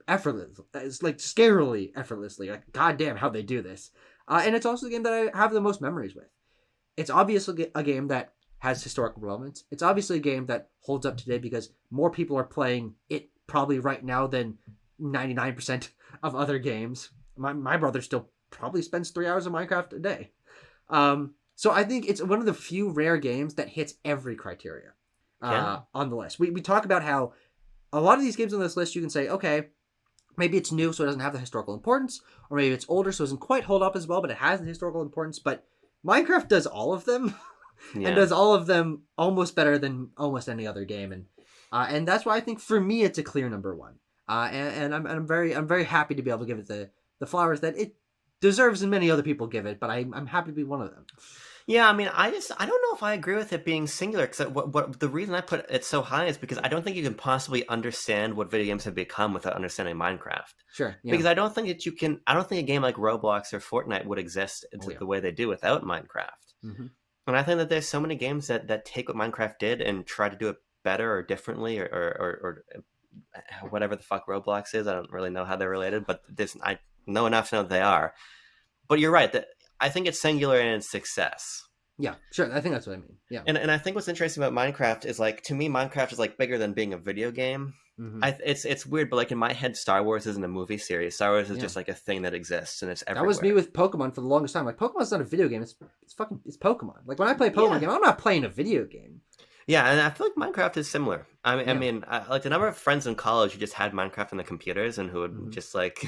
effortlessly. It's like scarily effortlessly. Like, goddamn, how they do this. And it's also the game that I have the most memories with. It's obviously a game that has historical relevance. It's obviously a game that holds up today because more people are playing it probably right now than 99% of other games. My brother still probably spends 3 hours of Minecraft a day. So I think it's one of the few rare games that hits every criteria on the list. We talk about how a lot of these games on this list, you can say, okay, maybe it's new, so it doesn't have the historical importance, or maybe it's older, so it doesn't quite hold up as well, but it has the historical importance. But Minecraft does all of them, and does all of them almost better than almost any other game, and that's why I think for me it's a clear number one. And I'm very happy to be able to give it the flowers that it deserves, and many other people give it, but I'm happy to be one of them. Yeah, I mean, I don't know if I agree with it being singular, because what the reason I put it so high is because I don't think you can possibly understand what video games have become without understanding Minecraft. Sure. Yeah. Because I don't think a game like Roblox or Fortnite would exist the way they do without Minecraft. Mm-hmm. And I think that there's so many games that take what Minecraft did and try to do it better or differently or whatever the fuck Roblox is. I don't really know how they're related, but I know enough to know that they are. But you're right, that I think it's singular in its success. Yeah, sure. I think that's what I mean. Yeah. And I think what's interesting about Minecraft is, like, to me, Minecraft is like bigger than being a video game. Mm-hmm. It's weird, but like in my head, Star Wars isn't a movie series. Star Wars is just like a thing that exists, and it's everywhere. That was me with Pokemon for the longest time. Like, Pokemon's not a video game. It's Pokemon. Like, when I play a Pokemon game, I'm not playing a video game. Yeah, and I feel like Minecraft is similar. I mean, like the number of friends in college who just had Minecraft on the computers and who would just like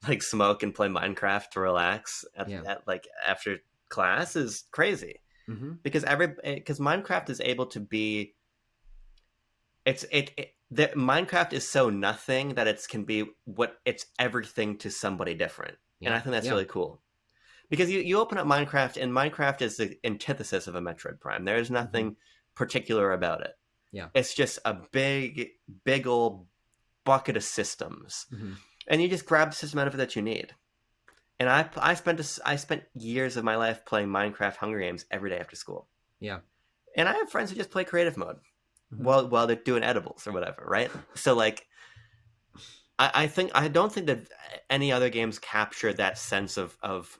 like smoke and play Minecraft to relax at like after class is crazy. Mm-hmm. Because Minecraft is able to be, Minecraft is so nothing that it's everything to somebody different, and I think that's really cool. Because you open up Minecraft, and Minecraft is the antithesis of a Metroid Prime. There is nothing particular about it. Yeah, it's just a big old bucket of systems, and you just grab the system out of it that you need. And I spent years of my life playing Minecraft Hunger Games every day after school. Yeah. And I have friends who just play creative mode while they're doing edibles or whatever, right? So like I don't think that any other games capture that sense of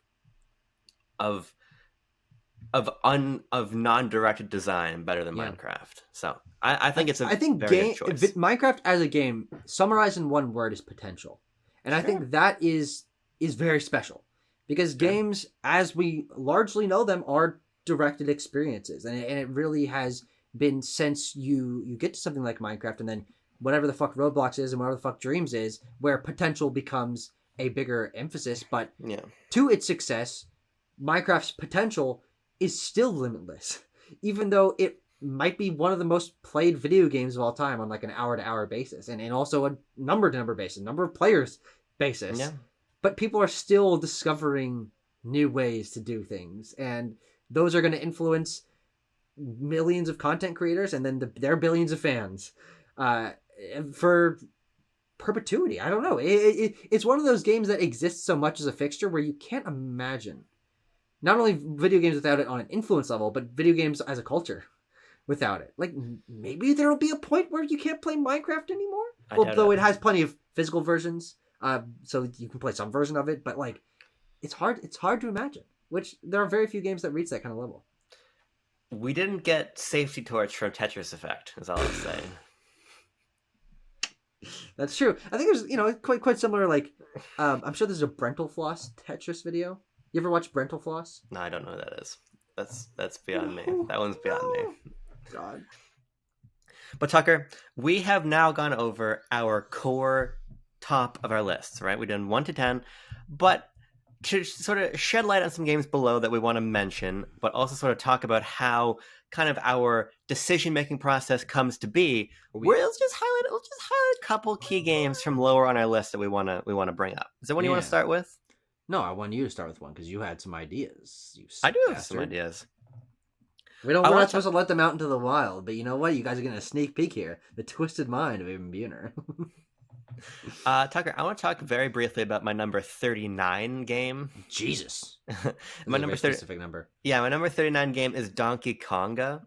non-directed design better than Minecraft. So I think it's very good choice. Minecraft as a game, summarized in one word, is potential. And I think that is very special, because games, as we largely know them, are directed experiences, and it really has been since you get to something like Minecraft, and then whatever the fuck Roblox is and whatever the fuck Dreams is, where potential becomes a bigger emphasis. But to its success, Minecraft's potential is still limitless, even though it might be one of the most played video games of all time on like an hour-to-hour basis, and also a number-to-number basis, number of players basis. Yeah. But people are still discovering new ways to do things, and those are going to influence millions of content creators and then their billions of fans for perpetuity. I don't know. It's one of those games that exists so much as a fixture where you can't imagine not only video games without it on an influence level, but video games as a culture without it. Like, maybe there'll be a point where you can't play Minecraft anymore. I Well, doubt though it. it has plenty of physical versions, so you can play some version of it. But like, it's hard. It's hard to imagine. Which there are very few games that reach that kind of level. We didn't get Safety Torch from Tetris Effect, is all I'll say. That's true. I think there's quite similar. Like, I'm sure there's a Brental Floss Tetris video. You ever watch Brental Floss? No, I don't know who that is. That's beyond me. That one's beyond No. me. God. But Tucker, we have now gone over our core top of our lists, right? We've done 1 to 10, but to sort of shed light on some games below that we want to mention, but also sort of talk about how kind of our decision-making process comes to be, let's just highlight a couple key games from lower on our list that we want to bring up. Is there one you want to start with? No, I want you to start with one because you had some ideas. I do have some ideas. We're not supposed to let them out into the wild, but you know what? You guys are getting a sneak peek here. The twisted mind of Aben Buhner. Tucker, I want to talk very briefly about my number 39 game. Jesus. My number 30 specific number. Yeah, my number 39 game is Donkey Konga.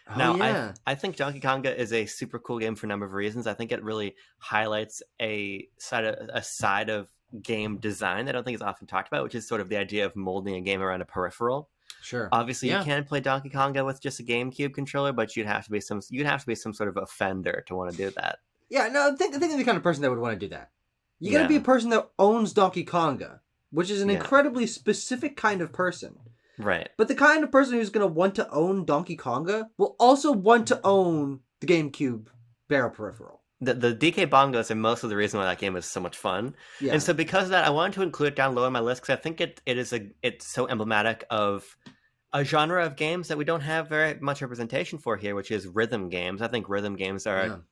I think Donkey Konga is a super cool game for a number of reasons. I think it really highlights a side of game design that I don't think is often talked about, which is sort of the idea of molding a game around a peripheral. Sure. Obviously, you can play Donkey Konga with just a GameCube controller, but you'd have to be some sort of offender to want to do that. Yeah, no, think of the kind of person that would want to do that. You got to be a person that owns Donkey Konga, which is an incredibly specific kind of person. Right. But the kind of person who's going to want to own Donkey Konga will also want to own the GameCube barrel peripheral. The DK bongos are most of the reason why that game is so much fun. Yeah. And so because of that, I wanted to include it down low on my list because I think it's so emblematic of a genre of games that we don't have very much representation for here, which is rhythm games. I think rhythm games are an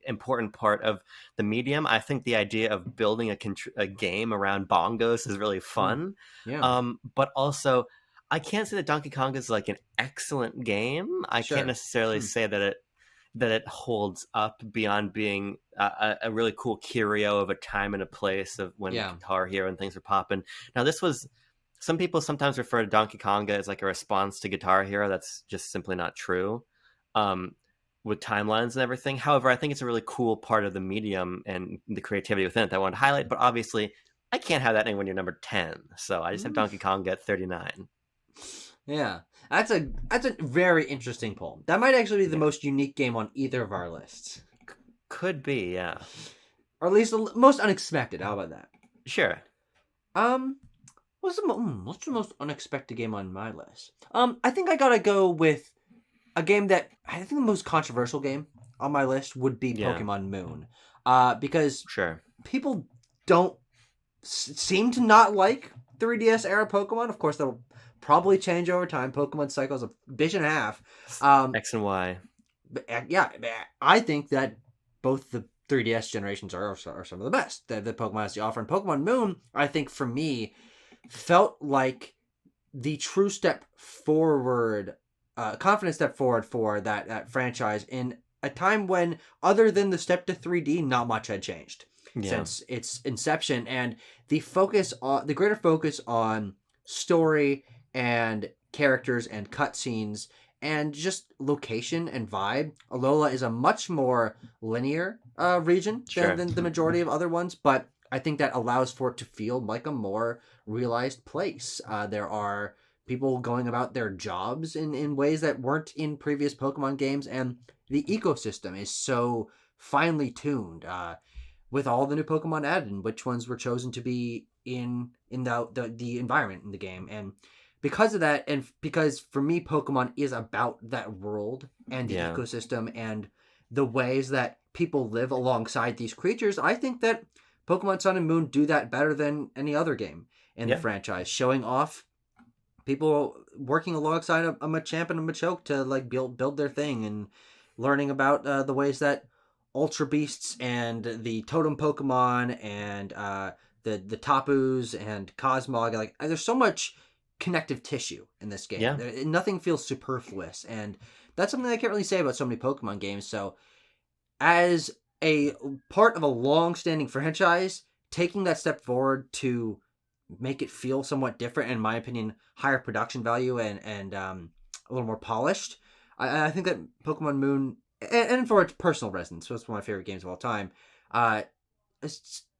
important part of the medium. I think the idea of building a game around bongos is really fun. Yeah. But also, I can't say that Donkey Kong is like an excellent game. I can't necessarily say that it holds up beyond being a really cool curio of a time and a place of when Guitar Hero and things were popping. Now, some people sometimes refer to Donkey Konga as like a response to Guitar Hero. That's just simply not true with timelines and everything. However, I think it's a really cool part of the medium and the creativity within it that I want to highlight. But obviously, I can't have that anywhere near number 10. So I just have Donkey Konga at 39. Yeah, that's a very interesting poll. That might actually be the most unique game on either of our lists. Could be, yeah. Or at least the most unexpected. How about that? Sure. What's the most unexpected game on my list? I think I gotta go with a game that I think the most controversial game on my list would be Pokemon Moon. Because people don't seem to not like 3DS era Pokemon. Of course, that'll probably change over time. Pokemon cycle's a bitch and a half. X and Y. Yeah, I think that both the 3DS generations are some of the best that Pokemon has to offer. And Pokemon Moon, I think for me, felt like the true step forward, confident step forward for that franchise in a time when, other than the step to 3D, not much had changed since its inception. And the greater focus on story and characters and cutscenes and just location and vibe. Alola is a much more linear region than the majority of other ones, but I think that allows for it to feel like a more realized place. There are people going about their jobs in ways that weren't in previous Pokemon games, and the ecosystem is so finely tuned with all the new Pokemon added and which ones were chosen to be in the environment in the game. And because of that, and because for me, Pokemon is about that world and the ecosystem and the ways that people live alongside these creatures, I think that Pokemon Sun and Moon do that better than any other game in the franchise, showing off people working alongside a Machamp and a Machoke to like build their thing and learning about the ways that Ultra Beasts and the Totem Pokemon and the Tapus and Cosmog, like there's so much connective tissue in this game. Nothing feels superfluous, and that's something I can't really say about so many Pokemon games. So as a part of a long-standing franchise, taking that step forward to make it feel somewhat different, in my opinion, higher production value and a little more polished, I think that Pokemon Moon, and for its personal resonance, so it's one of my favorite games of all time, uh,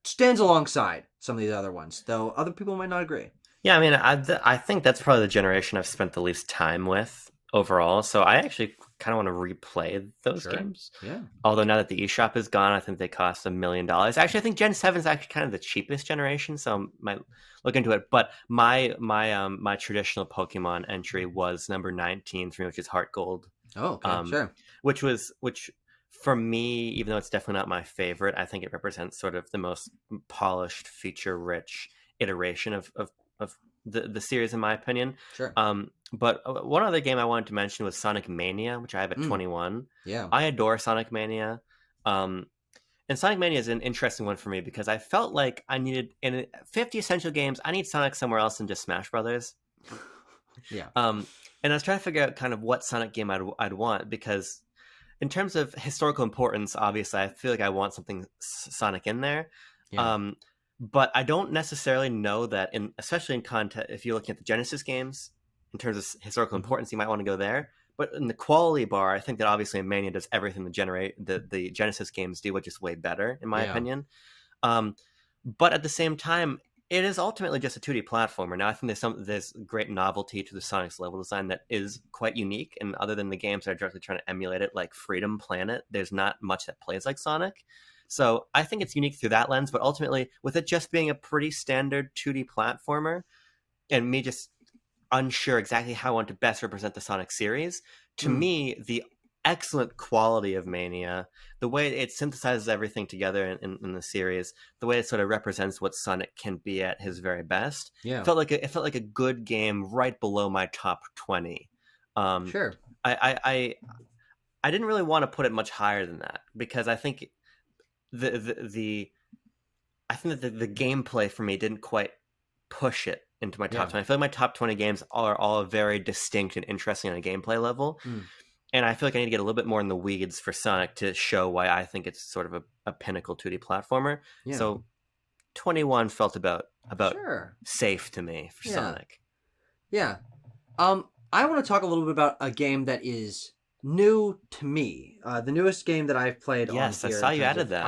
stands alongside some of these other ones, though other people might not agree. Yeah, I mean, I think that's probably the generation I've spent the least time with overall. So I actually kind of want to replay those Sure. games. Yeah. Although now that the eShop is gone, I think they cost $1 million. Actually, I think Gen 7 is actually kind of the cheapest generation, so I might look into it. But my traditional Pokemon entry was number 19 for me, which is Heart Gold. Oh, okay. Um, Sure. which for me, even though it's definitely not my favorite, I think it represents sort of the most polished, feature-rich iteration of the series, in my opinion. Sure. But one other game I wanted to mention was Sonic Mania, which I have at 21. Yeah. I adore Sonic Mania. Um, and Sonic Mania is an interesting one for me because I felt like I needed, in 50 essential games, I need Sonic somewhere else than just Smash Brothers. Yeah. And I was trying to figure out kind of what Sonic game I'd want, because in terms of historical importance, obviously, I feel like I want something Sonic in there. Yeah. But I don't necessarily know that, especially in context, if you're looking at the Genesis games, in terms of historical importance, you might want to go there. But in the quality bar, I think that obviously Mania does everything the Genesis games do, which is way better, in my Yeah. opinion. But at the same time, it is ultimately just a 2D platformer. Now, I think there's great novelty to the Sonic's level design that is quite unique. And other than the games that are directly trying to emulate it, like Freedom Planet, there's not much that plays like Sonic. So I think it's unique through that lens. But ultimately, with it just being a pretty standard 2D platformer, and me just unsure exactly how I want to best represent the Sonic series, to me, the excellent quality of Mania, the way it synthesizes everything together in the series, the way it sort of represents what Sonic can be at his very best, Yeah. it felt like a good game right below my top 20. Sure. I didn't really want to put it much higher than that, because I think the gameplay for me didn't quite push it into my top 20. I feel like my top 20 games are all very distinct and interesting on a gameplay level. And I feel like I need to get a little bit more in the weeds for Sonic to show why I think it's sort of a pinnacle 2D platformer. Yeah. So 21 felt about Sure. safe to me for Sonic. Yeah. I want to talk a little bit about a game that is new to me. The newest game that I've played on here. Yes, I saw you added that.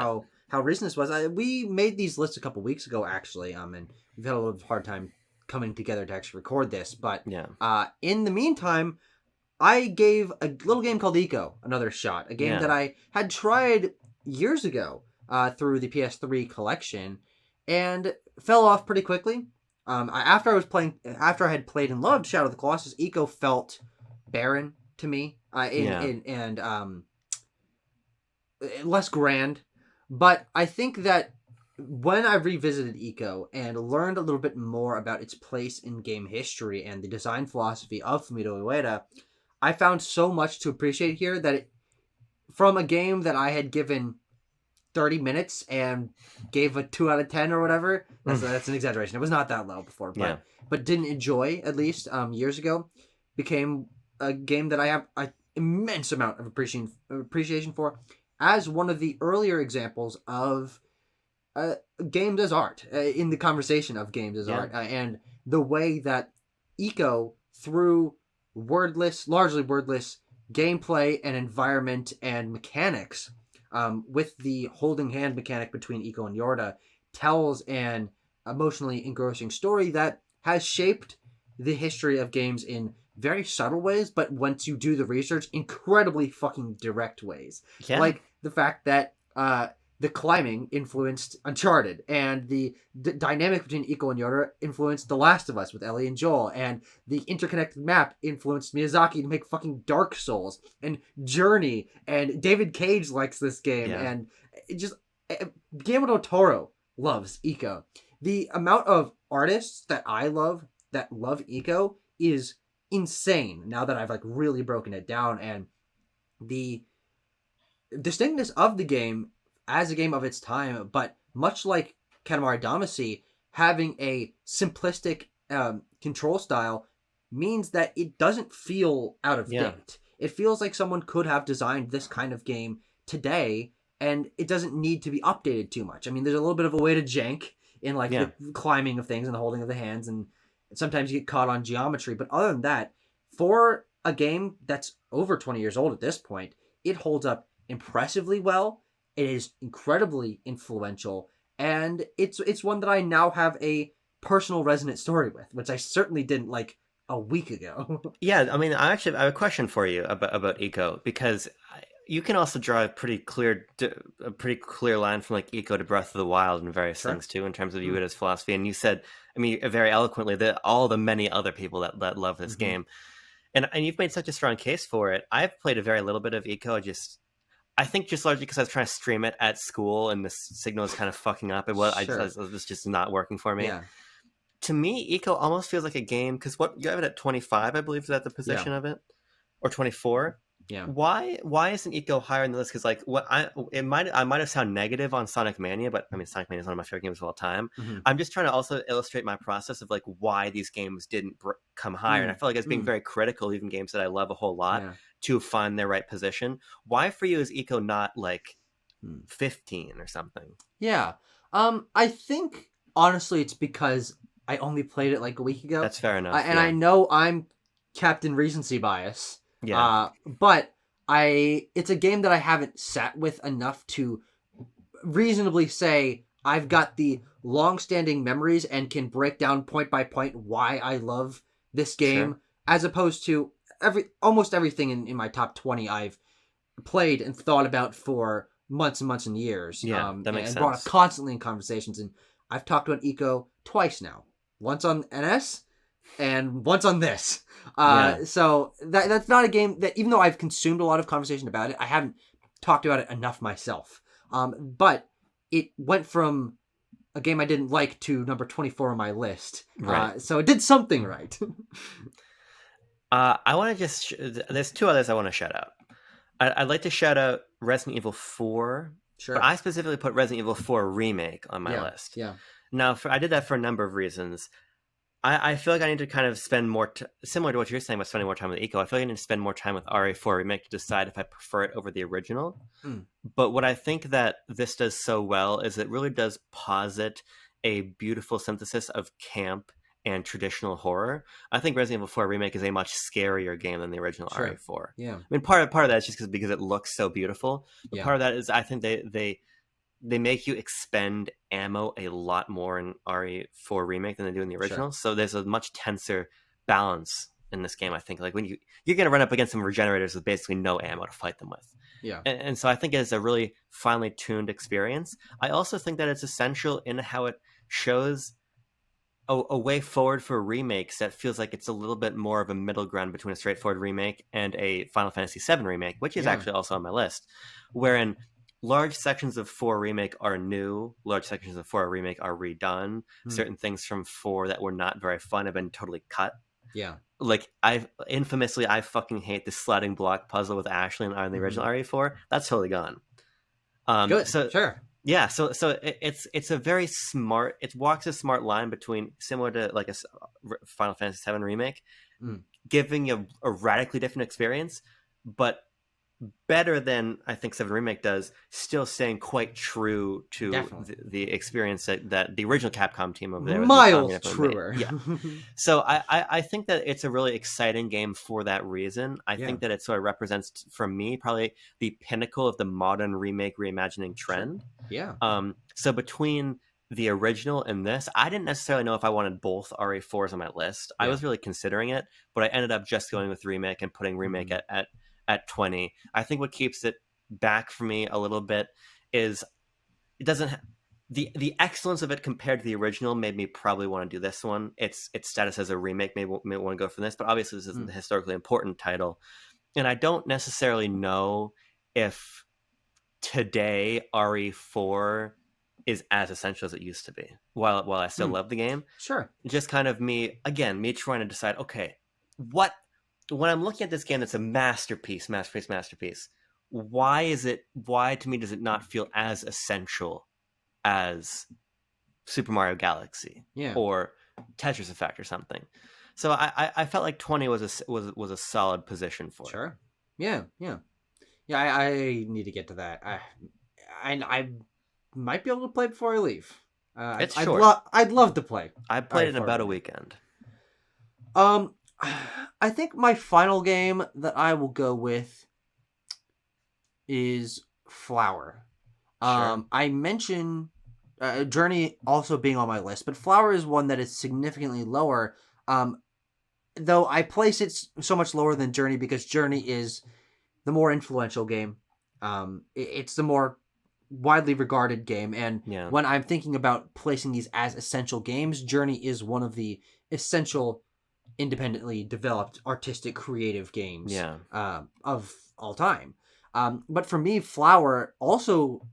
How recent this was. We made these lists a couple weeks ago, actually. And we've had a little hard time coming together to actually record this. But yeah. In the meantime, I gave a little game called Eco another shot. A game that I had tried years ago through the PS3 collection and fell off pretty quickly. After I had played and loved Shadow of the Colossus, Eco felt barren to me, and less grand. But I think that when I revisited Eco and learned a little bit more about its place in game history and the design philosophy of Fumito Ueda, I found so much to appreciate here that from a game that I had given 30 minutes and gave a 2 out of 10 or whatever. That's an exaggeration. It was not that low before, but didn't enjoy, at least years ago, became a game that I have an immense amount of appreciation for as one of the earlier examples of games as art, in the conversation of games as art, and the way that Eco, through largely wordless gameplay and environment and mechanics, with the holding hand mechanic between Eco and Yorda, tells an emotionally engrossing story that has shaped the history of games in very subtle ways, but once you do the research, incredibly fucking direct ways. Yeah. Like the fact that the climbing influenced Uncharted, and the dynamic between Eco and Yorda influenced The Last of Us with Ellie and Joel, and the interconnected map influenced Miyazaki to make fucking Dark Souls, and Journey, and David Cage likes this game, and it just Guillermo del Toro loves Eco. The amount of artists that I love that love Eco is insane now that I've really broken it down, and the distinctness of the game as a game of its time, but much like Katamari Damacy, having a simplistic control style means that it doesn't feel out of date. It feels like someone could have designed this kind of game today, and it doesn't need to be updated too much. I mean, there's a little bit of a way to jank in the climbing of things and the holding of the hands, and sometimes you get caught on geometry. But other than that, for a game that's over 20 years old at this point, it holds up impressively well. It is incredibly influential, and it's one that I now have a personal resonant story with, which I certainly didn't like a week ago. Yeah, I mean, I have a question for you about eco because you can also draw a pretty clear line from like eco to Breath of the Wild and various Sure. things too in terms of Mm. Yuida's philosophy. And you said, I mean, very eloquently that all the many other people that love this Mm-hmm. game, and you've made such a strong case for it. I've played a very little bit of eco. I think just largely because I was trying to stream it at school and the signal is kind of fucking up. Sure. It was just not working for me. Yeah. To me, eco almost feels like a game because what you have it at 25, I believe, is that the Yeah. position of it, or 24. Yeah. Why isn't eco higher in the list? Because like I might have sound negative on Sonic Mania, but I mean Sonic Mania is one of my favorite games of all time. Mm-hmm. I'm just trying to also illustrate my process of like why these games didn't come higher, and I Mm. feel like it's being Mm. very critical, even games that I love a whole lot, Yeah. to find their right position. Why for you is eco not like Mm. 15 or something? Yeah. I think honestly it's because I only played it like a week ago. That's fair enough. And I Yeah, know I'm Captain Recency bias. yeah, But it's a game that I haven't sat with enough to reasonably say I've got the long-standing memories and can break down point by point why I love this sure. game, as opposed to almost everything in my top 20 I've played and thought about for months and months and years, Yeah, that makes and brought up sense. constantly in conversations. And I've talked about Eco twice now, once on NS and once on this. Yeah. So that's not a game that, even though I've consumed a lot of conversation about it, I haven't talked about it enough myself. But it went from a game I didn't like to number 24 on my list. Right. So it did something right. I want to there's two others I want to shout out. I'd like to shout out Resident Evil 4, but Sure. I specifically put Resident Evil 4 Remake on my Yeah. list. Yeah. Now, I did that for a number of reasons. I feel like I need to kind of spend more, similar to what you're saying about spending more time with Eco, I feel like I need to spend more time with RE4 Remake to decide if I prefer it over the original. Mm. But what I think that this does so well is it really does posit a beautiful synthesis of camp and traditional horror. I think Resident Evil 4 Remake is a much scarier game than the original Sure. RE4. Yeah. I mean, part of that is just because it looks so beautiful. But Yeah. part of that is I think they make you expend ammo a lot more in RE4 Remake than they do in the original. Sure. So there's a much tenser balance in this game. I think like when you're going to run up against some regenerators with basically no ammo to fight them with. Yeah. And so I think it's a really finely tuned experience. I also think that it's essential in how it shows a way forward for remakes that feels like it's a little bit more of a middle ground between a straightforward remake and a Final Fantasy VII remake, which is Yeah. actually also on my list, wherein large sections of 4 remake are new, large sections of 4 remake are redone. Certain things from 4 that were not very fun have been totally cut. Yeah. Like I fucking hate the sliding block puzzle with Ashley on the original RE4. That's totally gone. Good. So Sure. yeah, so it's a very smart. It walks a smart line between, similar to like a Final Fantasy VII remake, giving you a radically different experience, but better than I think 7 remake does. Still staying quite true to the experience that the original Capcom team over there miles truer. Yeah. So I think that it's a really exciting game for that reason. I think that it sort of represents, for me, probably the pinnacle of the modern remake reimagining trend. Sure. Yeah. So between the original and this, I didn't necessarily know if I wanted both RE4s on my list. I was really considering it, but I ended up just going with remake and putting remake at 20. I think what keeps it back for me a little bit is it doesn't the excellence of it compared to the original made me probably want to do this one. Its status as a remake may want to go for this, but obviously this isn't a historically important title, and I don't necessarily know if today RE4 is as essential as it used to be. While I still love the game, sure, just kind of me trying to decide, okay, when I'm looking at this game that's a masterpiece, why to me does it not feel as essential as Super Mario Galaxy or Tetris Effect or something? So I felt like 20 was a solid position for it. Sure. Yeah. I need to get to that. I might be able to play before I leave. It's short. I'd love to play. I played it in about a weekend. I think my final game that I will go with is Flower. Sure. I mention Journey also being on my list, but Flower is one that is significantly lower. Um, though I place it so much lower than Journey because Journey is the more influential game. It's the more widely regarded game, and Yeah. when I'm thinking about placing these as essential games, Journey is one of the essential independently developed artistic creative games Yeah. of all time. But for me, Flower also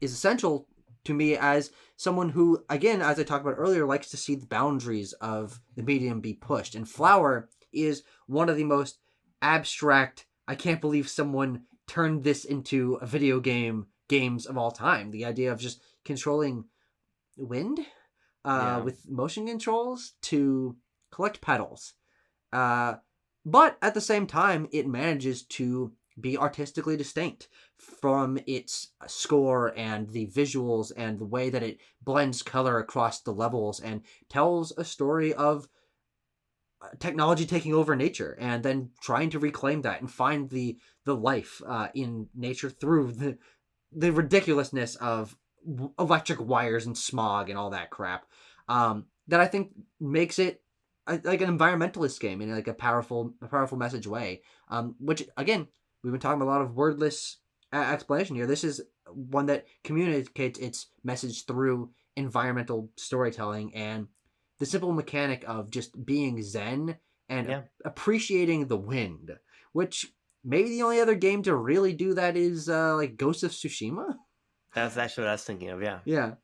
is essential to me as someone who, again, as I talked about earlier, likes to see the boundaries of the medium be pushed. And Flower is one of the most abstract, I can't believe someone turned this into a video games of all time. The idea of just controlling wind Yeah. with motion controls to collect petals. Uh, but at the same time, it manages to be artistically distinct from its score and the visuals and the way that it blends color across the levels and tells a story of technology taking over nature and then trying to reclaim that and find the life in nature through the ridiculousness of electric wires and smog and all that crap. That I think makes it like an environmentalist game in like a powerful message way. Which again, we've been talking about a lot of wordless explanation here. This is one that communicates its message through environmental storytelling and the simple mechanic of just being zen and Yeah. appreciating the wind, which maybe the only other game to really do that is like Ghost of Tsushima. That's actually what I was thinking of. Yeah. Yeah.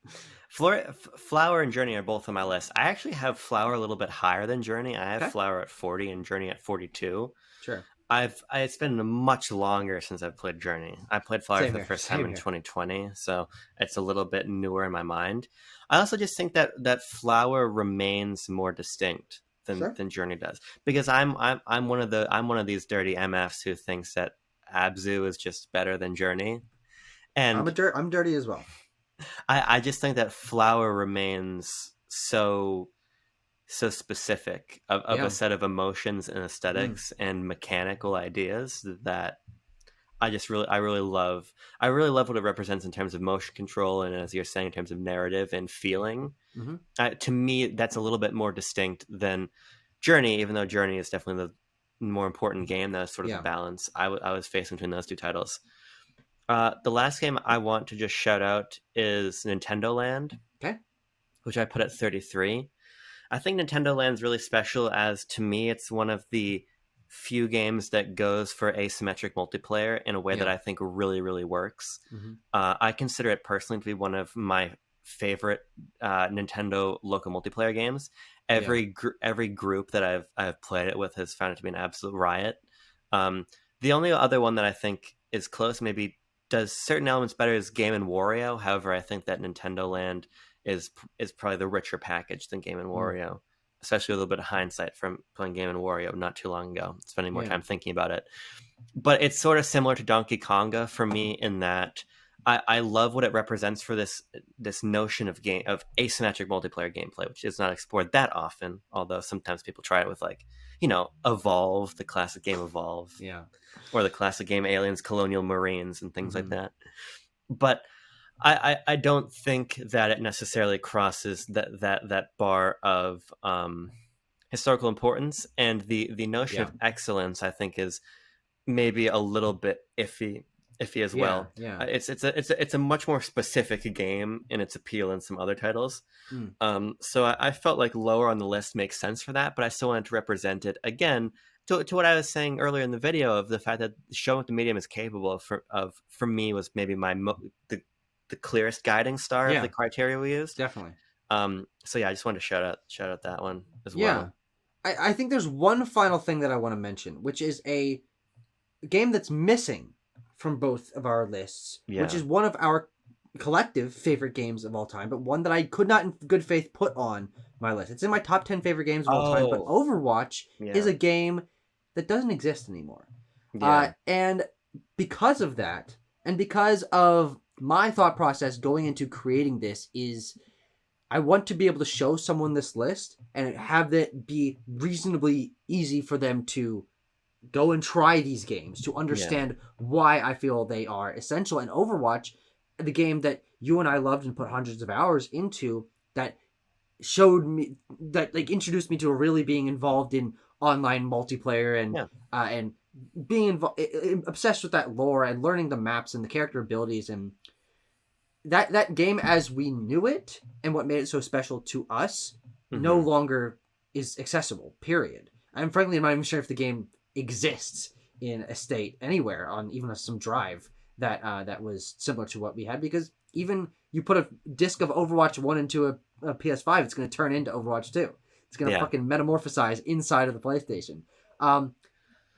Flower and Journey are both on my list. I actually have Flower a little bit higher than Journey. I have Okay. Flower at 40 and Journey at 42. Sure. It's been much longer since I've played Journey. I played Flower Same for the here. first time Same in here. 2020, so it's a little bit newer in my mind. I also just think that Flower remains more distinct Sure. than Journey does, because I'm one of these dirty MFs who thinks that Abzu is just better than Journey, and I'm dirty as well. I just think that Flower remains so specific of Yeah. a set of emotions and Mm. aesthetics and mechanical ideas that I really love. I really love what it represents in terms of motion control and, as you're saying, in terms of narrative and feeling. Mm-hmm. To me, that's a little bit more distinct than Journey, even though Journey is definitely the more important game. That was sort of the Yeah. balance I was facing between those two titles. The last game I want to just shout out is Nintendo Land, Okay. which I put at 33. I think Nintendo Land's really special, as to me it's one of the few games that goes for asymmetric multiplayer in a way that Yeah. I think really, really works. Mm-hmm. I consider it personally to be one of my favorite Nintendo local multiplayer games. Yeah. Every group that I've played it with has found it to be an absolute riot. The only other one that I think is close, maybe does certain elements better, is Game and Wario. However, I think that Nintendo Land is probably the richer package than Game and Mm. Wario, especially with a little bit of hindsight from playing Game and Wario not too long ago, spending more Yeah. time thinking about it. But it's sort of similar to Donkey Konga for me in that I love what it represents for this notion of asymmetric multiplayer gameplay, which is not explored that often. Although sometimes people try it with, like, Evolve, the classic game Evolve, Yeah. or the classic game Aliens Colonial Marines and things like Mm-hmm. that. But I don't think that it necessarily crosses that bar of historical importance, and the notion Yeah. of excellence, I think, is maybe a little bit iffy as Yeah. well. Yeah. It's a much more specific game in its appeal than some other titles. Mm. So I felt like lower on the list makes sense for that, but I still wanted to represent it again to what I was saying earlier in the video, of the fact that showing what the medium is capable of for me was maybe the clearest guiding star of the Yeah. criteria we used. Definitely. So yeah, I just wanted to shout out that one as Yeah. well. I think there's one final thing that I want to mention, which is a game that's missing from both of our lists, which Yeah. is one of our collective favorite games of all time, but one that I could not in good faith put on my list. It's in my top 10 favorite games of all time, but Oh, Overwatch is yeah, a game that doesn't exist anymore. yeah, And because of that, and because of my thought process going into creating this, is I want to be able to show someone this list and have it be reasonably easy for them to go and try these games to Yeah. understand why I feel they are essential. And Overwatch, the game that you and I loved and put hundreds of hours into, that showed me, that like introduced me to really being involved in online multiplayer Yeah. and being obsessed with that lore and learning the maps and the character abilities, and that game as we knew it and what made it so special to us no Hmm. longer is accessible, period. And frankly, I'm not even sure if the game exists in a state anywhere on even some drive that was similar to what we had, because even you put a disc of Overwatch 1 into a PS5, it's going to turn into Overwatch 2. It's going to Yeah. fucking metamorphosize inside of the PlayStation. Um,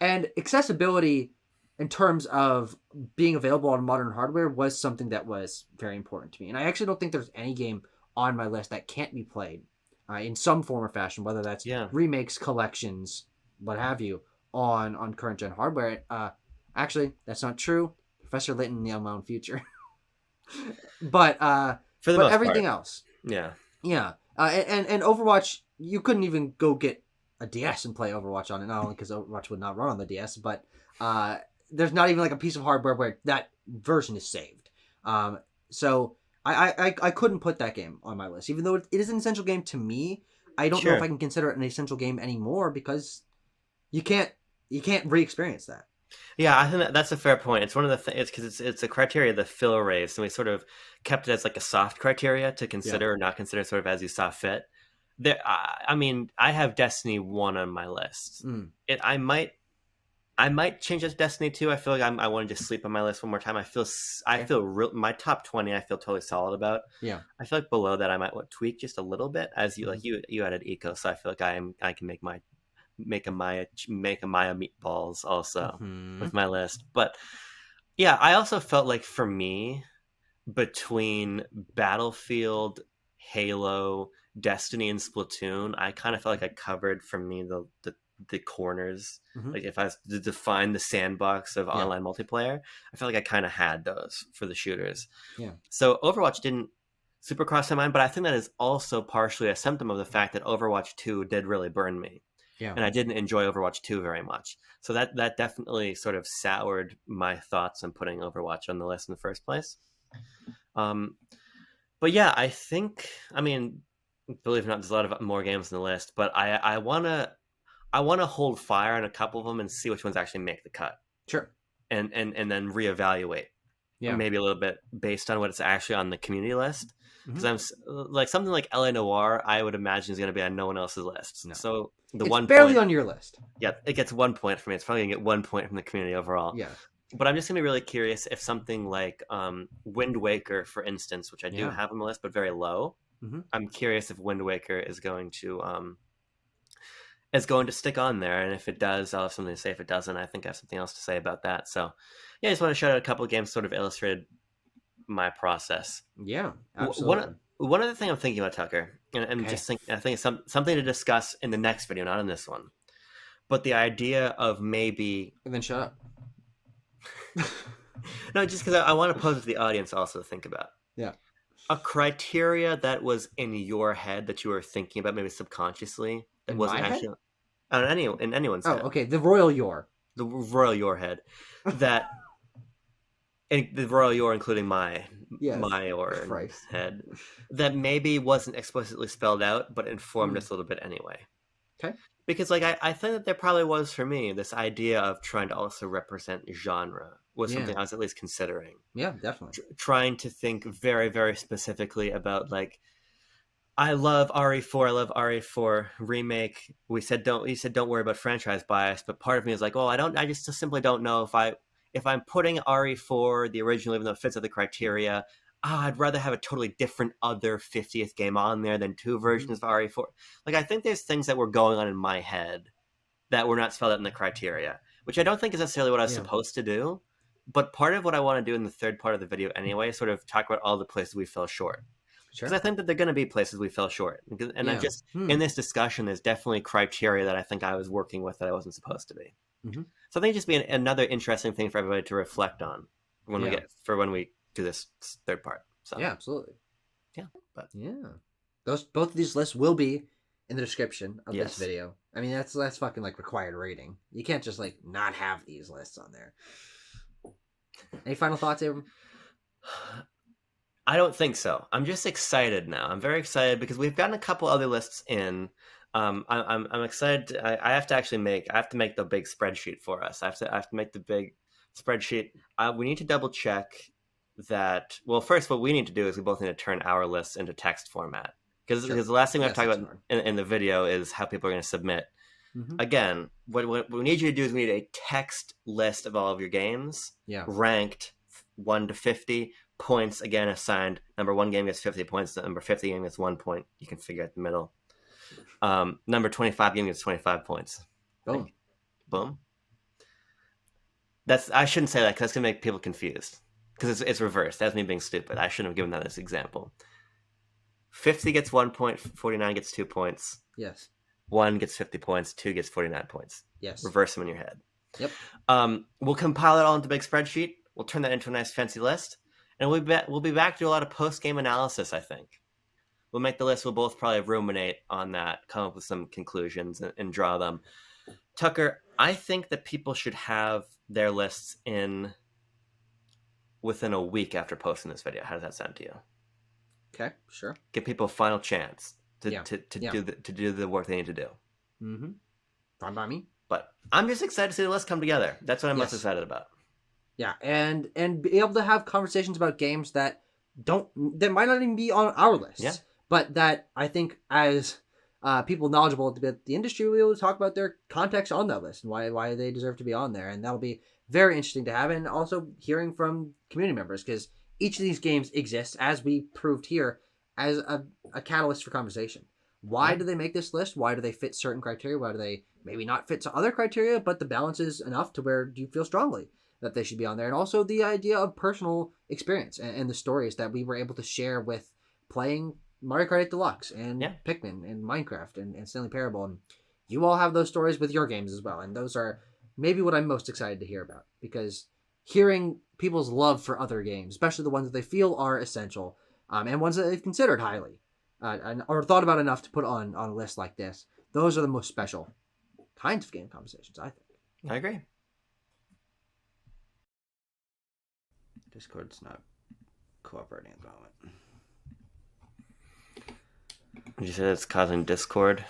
and accessibility in terms of being available on modern hardware was something that was very important to me. And I actually don't think there's any game on my list that can't be played in some form or fashion, whether that's Yeah. remakes, collections, what have you, on current gen hardware. Actually, that's not true. Professor Layton in the unknown future, but For the but most part. everything else, Yeah. yeah. And Overwatch, you couldn't even go get a DS and play Overwatch on it. Not only because Overwatch would not run on the DS, but uh, there's not even like a piece of hardware where that version is saved. So I couldn't put that game on my list, even though it is an essential game to me. I don't know if Sure. I can consider it an essential game anymore because you can't re-experience that. Yeah, I think that's a fair point. It's one of the things. It's because it's a criteria that Phil raised, and we sort of kept it as like a soft criteria to Yeah. consider or not consider, sort of as you saw fit. There, I mean, I have Destiny 1 on my list. Mm. I might change it to Destiny 2. I feel like I want to just sleep on my list one more time. I Okay. feel real. My top 20, I feel totally solid about. Yeah. I feel like below that, I might want to tweak just a little bit. As you Mm-hmm. like, you added Eco, so I feel like I can make a Maya meatballs also Mm-hmm. with my list. But yeah, I also felt like for me, between Battlefield, Halo, Destiny, and Splatoon, I kind of felt like I covered for me the corners. Mm-hmm. Like if I was to define the sandbox of Yeah. online multiplayer, I felt like I kind of had those for the shooters. Yeah. So Overwatch didn't super cross my mind, but I think that is also partially a symptom of the fact that Overwatch 2 did really burn me. Yeah. And I didn't enjoy Overwatch 2 very much. So that definitely sort of soured my thoughts on putting Overwatch on the list in the first place. Um, but yeah, I mean, believe it or not, there's a lot of more games on the list, but I wanna hold fire on a couple of them and see which ones actually make the cut, Sure. and then reevaluate Yeah. maybe a little bit based on what it's actually on the community list. Because Mm-hmm. like something like LA Noir, I would imagine is going to be on no one else's list. No. So the It's one barely point, on your list. yeah, it gets 1 point from me. It's probably going to get 1 point from the community overall. Yeah. But I'm just going to be really curious if something like Wind Waker, for instance, which I do Yeah. have on the list, but very low. Mm-hmm. I'm curious if Wind Waker is going to stick on there, and if it does, I'll have something to say. If it doesn't, I think I have something else to say about that. So, yeah, I just want to shout out a couple of games, sort of illustrated my process. Yeah. One Absolutely. one other thing I'm thinking about, Tucker, and Okay. just think I think it's something to discuss in the next video, not in this one. But the idea of maybe And then shut up. no, just because I want to pose it to the audience also to think about Yeah. a criteria that was in your head that you were thinking about, maybe subconsciously, that In my wasn't head? actually on in anyone's Oh, head, okay. The Royal Yor. the royal your head, that and the royal your, including Yes. my or Christ. head, that maybe wasn't explicitly spelled out, but informed Mm. us a little bit anyway. Okay. Because like I think that there probably was for me this idea of trying to also represent genre was Yeah. something I was at least considering. Yeah, definitely. Trying to think very, very specifically about like I love RE4. I love RE4 remake. You said don't worry about franchise bias, but part of me is like, oh, I just simply don't know if I'm putting RE4 the original, even though it fits other criteria. I'd rather have a totally different other 50th game on there than two Mm-hmm. versions of RE4. Like I think there's things that were going on in my head that were not spelled out in the criteria, which I don't think is necessarily what I was Yeah. supposed to do. But part of what I want to do in the third part of the video anyway is sort of talk about all the places we fell short, because Sure. I think that they're going to be places we fell short. And I Yeah. just Hmm. in this discussion, there's definitely criteria that I think I was working with that I wasn't supposed to be. Mm-hmm. So I think it'd just be another interesting thing for everybody to reflect on Yeah. when we do this third part. So Yeah, absolutely. yeah, but Yeah. Both of these lists will be in the description of this Yes. video. I mean, that's fucking like required rating. You can't just like not have these lists on there. Any final thoughts, Abram? I don't think so. I'm just excited now. I'm very excited because we've gotten a couple other lists in. I'm excited. I have to actually make. I have to make the big spreadsheet for us. I have to make the big spreadsheet. We need to double check that. Well, first, what we need to do is we both need to turn our lists into text format because Sure. the last thing we have to Yes, talk that's about in the video is how people are going to submit. Mm-hmm. Again, what we need you to do is we need a text list of all of your games, ranked 1 to 50. Points again assigned. Number 1 game gets 50 points. The number 50 game gets 1 point. You can figure out the middle. Number 25 game gets 25 points. Boom. Like, boom. I shouldn't say that because that's gonna make people confused. Because it's reversed. That's me being stupid. I shouldn't have given that as example. 50 gets 1 point. 49 gets 2 points. Yes. 1 gets 50 points. 2 gets 49 points. Yes. Reverse them in your head. Yep. We'll compile it all into a big spreadsheet. We'll turn that into a nice fancy list. And we'll be back to do a lot of post-game analysis, I think. We'll make the list. We'll both probably ruminate on that, come up with some conclusions, and draw them. Tucker, I think that people should have their lists in within a week after posting this video. How does that sound to you? Okay, sure. Give people a final chance to do the work they need to do. Mm-hmm. Fine by me. But I'm just excited to see the list come together. That's what I'm most excited about. Yeah, and be able to have conversations about games that might not even be on our list, but that I think as people knowledgeable about the industry will be able to talk about their context on that list and why they deserve to be on there, and that'll be very interesting to have, and also hearing from community members because each of these games exists, as we proved here, as a catalyst for conversation. Why do they make this list? Why do they fit certain criteria? Why do they maybe not fit to other criteria, but the balance is enough to where you feel strongly that they should be on there? And also the idea of personal experience and the stories that we were able to share with playing Mario Kart 8 Deluxe and Pikmin and Minecraft and Stanley Parable. And you all have those stories with your games as well. And those are maybe what I'm most excited to hear about, because hearing people's love for other games, especially the ones that they feel are essential and ones that they've considered highly or thought about enough to put on a list like this, those are the most special kinds of game conversations, I think. I agree. Discord's not cooperating at the moment. You said it's causing Discord?